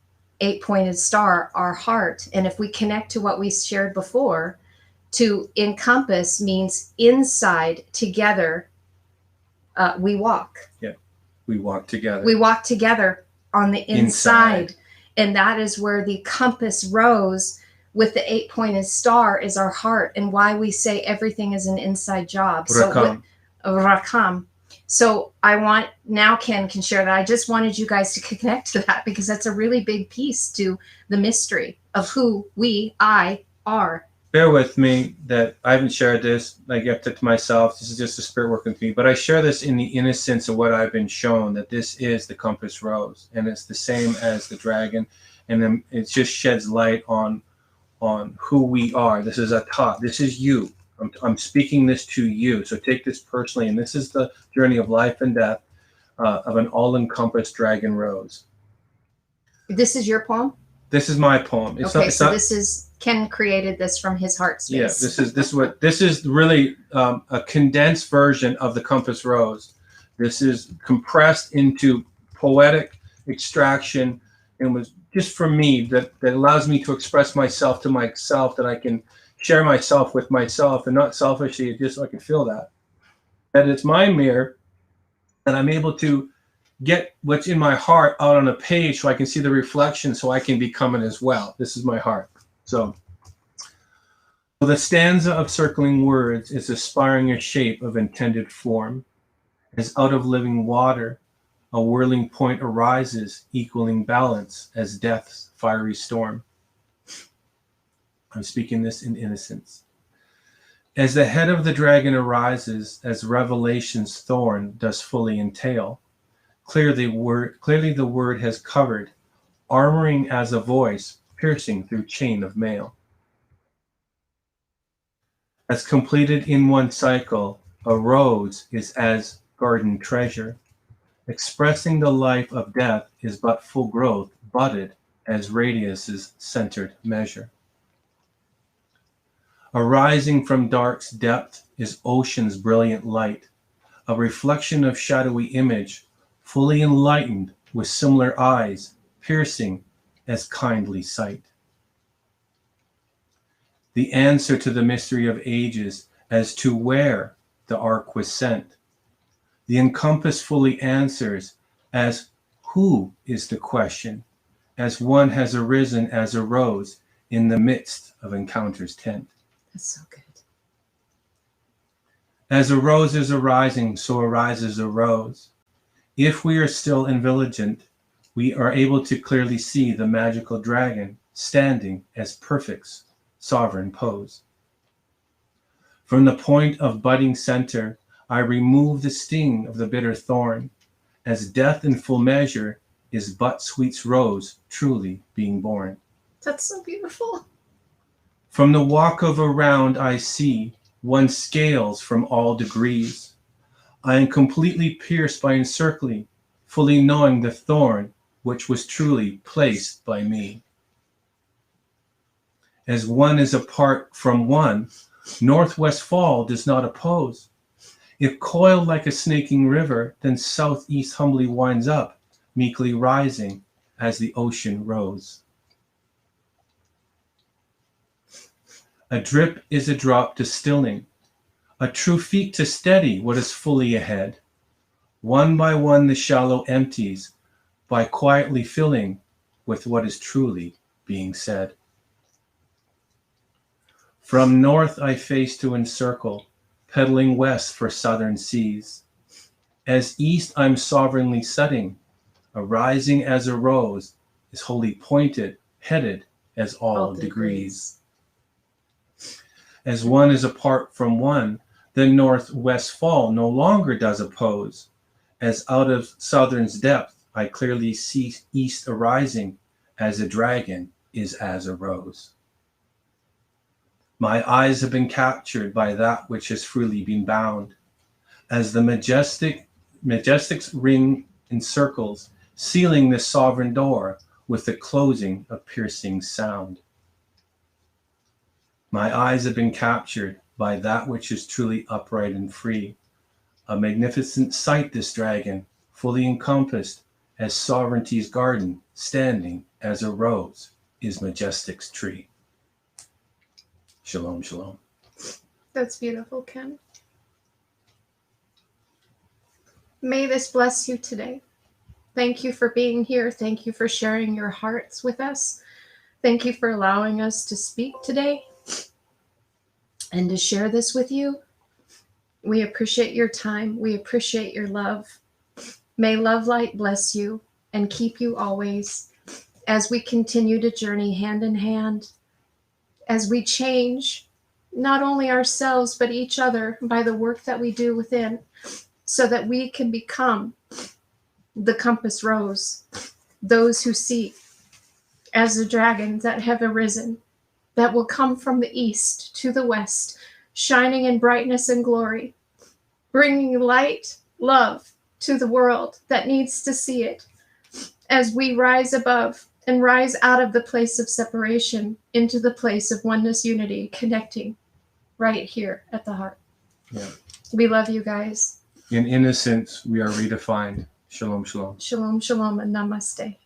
8-pointed star our heart. And if we connect to what we shared before, to encompass means inside, together, we walk. Yeah, we walk together. We walk together on the inside. And that is where the compass rose with the 8-pointed star is our heart, and why we say everything is an inside job. Rakam. So I want, now Ken can share that. I just wanted you guys to connect to that because that's a really big piece to the mystery of who I are. Bear with me that I haven't shared this. I kept it to myself. This is just the Spirit working with me. But I share this in the innocence of what I've been shown, that this is the compass rose, and it's the same as the dragon, and then it just sheds light on who we are. This is a top. This is you. I'm speaking this to you, so take this personally. And this is the journey of life and death of an all-encompassed dragon rose. This is your poem? This is my poem. This is Ken created this from his heart space. Yeah, this is really a condensed version of the compass rose. This is compressed into poetic extraction, and was just for me that allows me to express myself to myself, that I can share myself with myself, and not selfishly, just so I can feel that it's my mirror, that I'm able to get what's in my heart out on a page so I can see the reflection, so I can become it as well. This is my heart. So the stanza of circling words is aspiring a shape of intended form. As out of living water, a whirling point arises, equaling balance as death's fiery storm. I'm speaking this in innocence. As the head of the dragon arises, as revelation's thorn does fully entail, clearly the word has covered, armoring as a voice, piercing through chain of mail. As completed in one cycle, a rose is as garden treasure. Expressing the life of death is but full growth, budded as radius's centered measure. Arising from dark's depth is ocean's brilliant light, a reflection of shadowy image, fully enlightened with similar eyes, piercing as kindly sight. The answer to the mystery of ages as to where the ark was sent. The encompass fully answers as who is the question, as one has arisen as a rose in the midst of encounter's tent. That's so good. As a rose is arising, so arises a rose. If we are still invigilant, we are able to clearly see the magical dragon standing as perfect's sovereign pose. From the point of budding center, I remove the sting of the bitter thorn, as death in full measure is but sweet's rose truly being born. That's so beautiful. From the walk of around I see, one scales from all degrees. I am completely pierced by encircling, fully knowing the thorn which was truly placed by me. As one is apart from one, northwest fall does not oppose. If coiled like a snaking river, then southeast humbly winds up, meekly rising as the ocean rose. A drip is a drop distilling, a true feat to steady what is fully ahead. One by one the shallow empties, by quietly filling with what is truly being said. From north I face to encircle, pedaling west for southern seas. As east I'm sovereignly setting, arising as a rose, is wholly pointed, headed as all degrees. As one is apart from one, the northwest fall no longer does oppose. As out of southern's depth I clearly see east arising, as a dragon is as a rose. My eyes have been captured by that which has freely been bound. As the majestic's ring encircles, sealing this sovereign door with the closing of piercing sound. My eyes have been captured by that which is truly upright and free. A magnificent sight this dragon, fully encompassed as sovereignty's garden, standing as a rose is majestic's tree. Shalom, shalom. That's beautiful, Ken. May this bless you today. Thank you for being here. Thank you for sharing your hearts with us. Thank you for allowing us to speak today and to share this with you. We appreciate your time. We appreciate your love. May love light bless you and keep you always as we continue to journey hand in hand, as we change not only ourselves but each other by the work that we do within, so that we can become the compass rose, those who see as the dragons that have arisen, that will come from the east to the west, shining in brightness and glory, bringing light, love to the world that needs to see it, as we rise above and rise out of the place of separation into the place of oneness, unity, connecting right here at the heart. Yeah. We love you guys. In innocence, we are redefined. Shalom, shalom. Shalom, shalom, and namaste.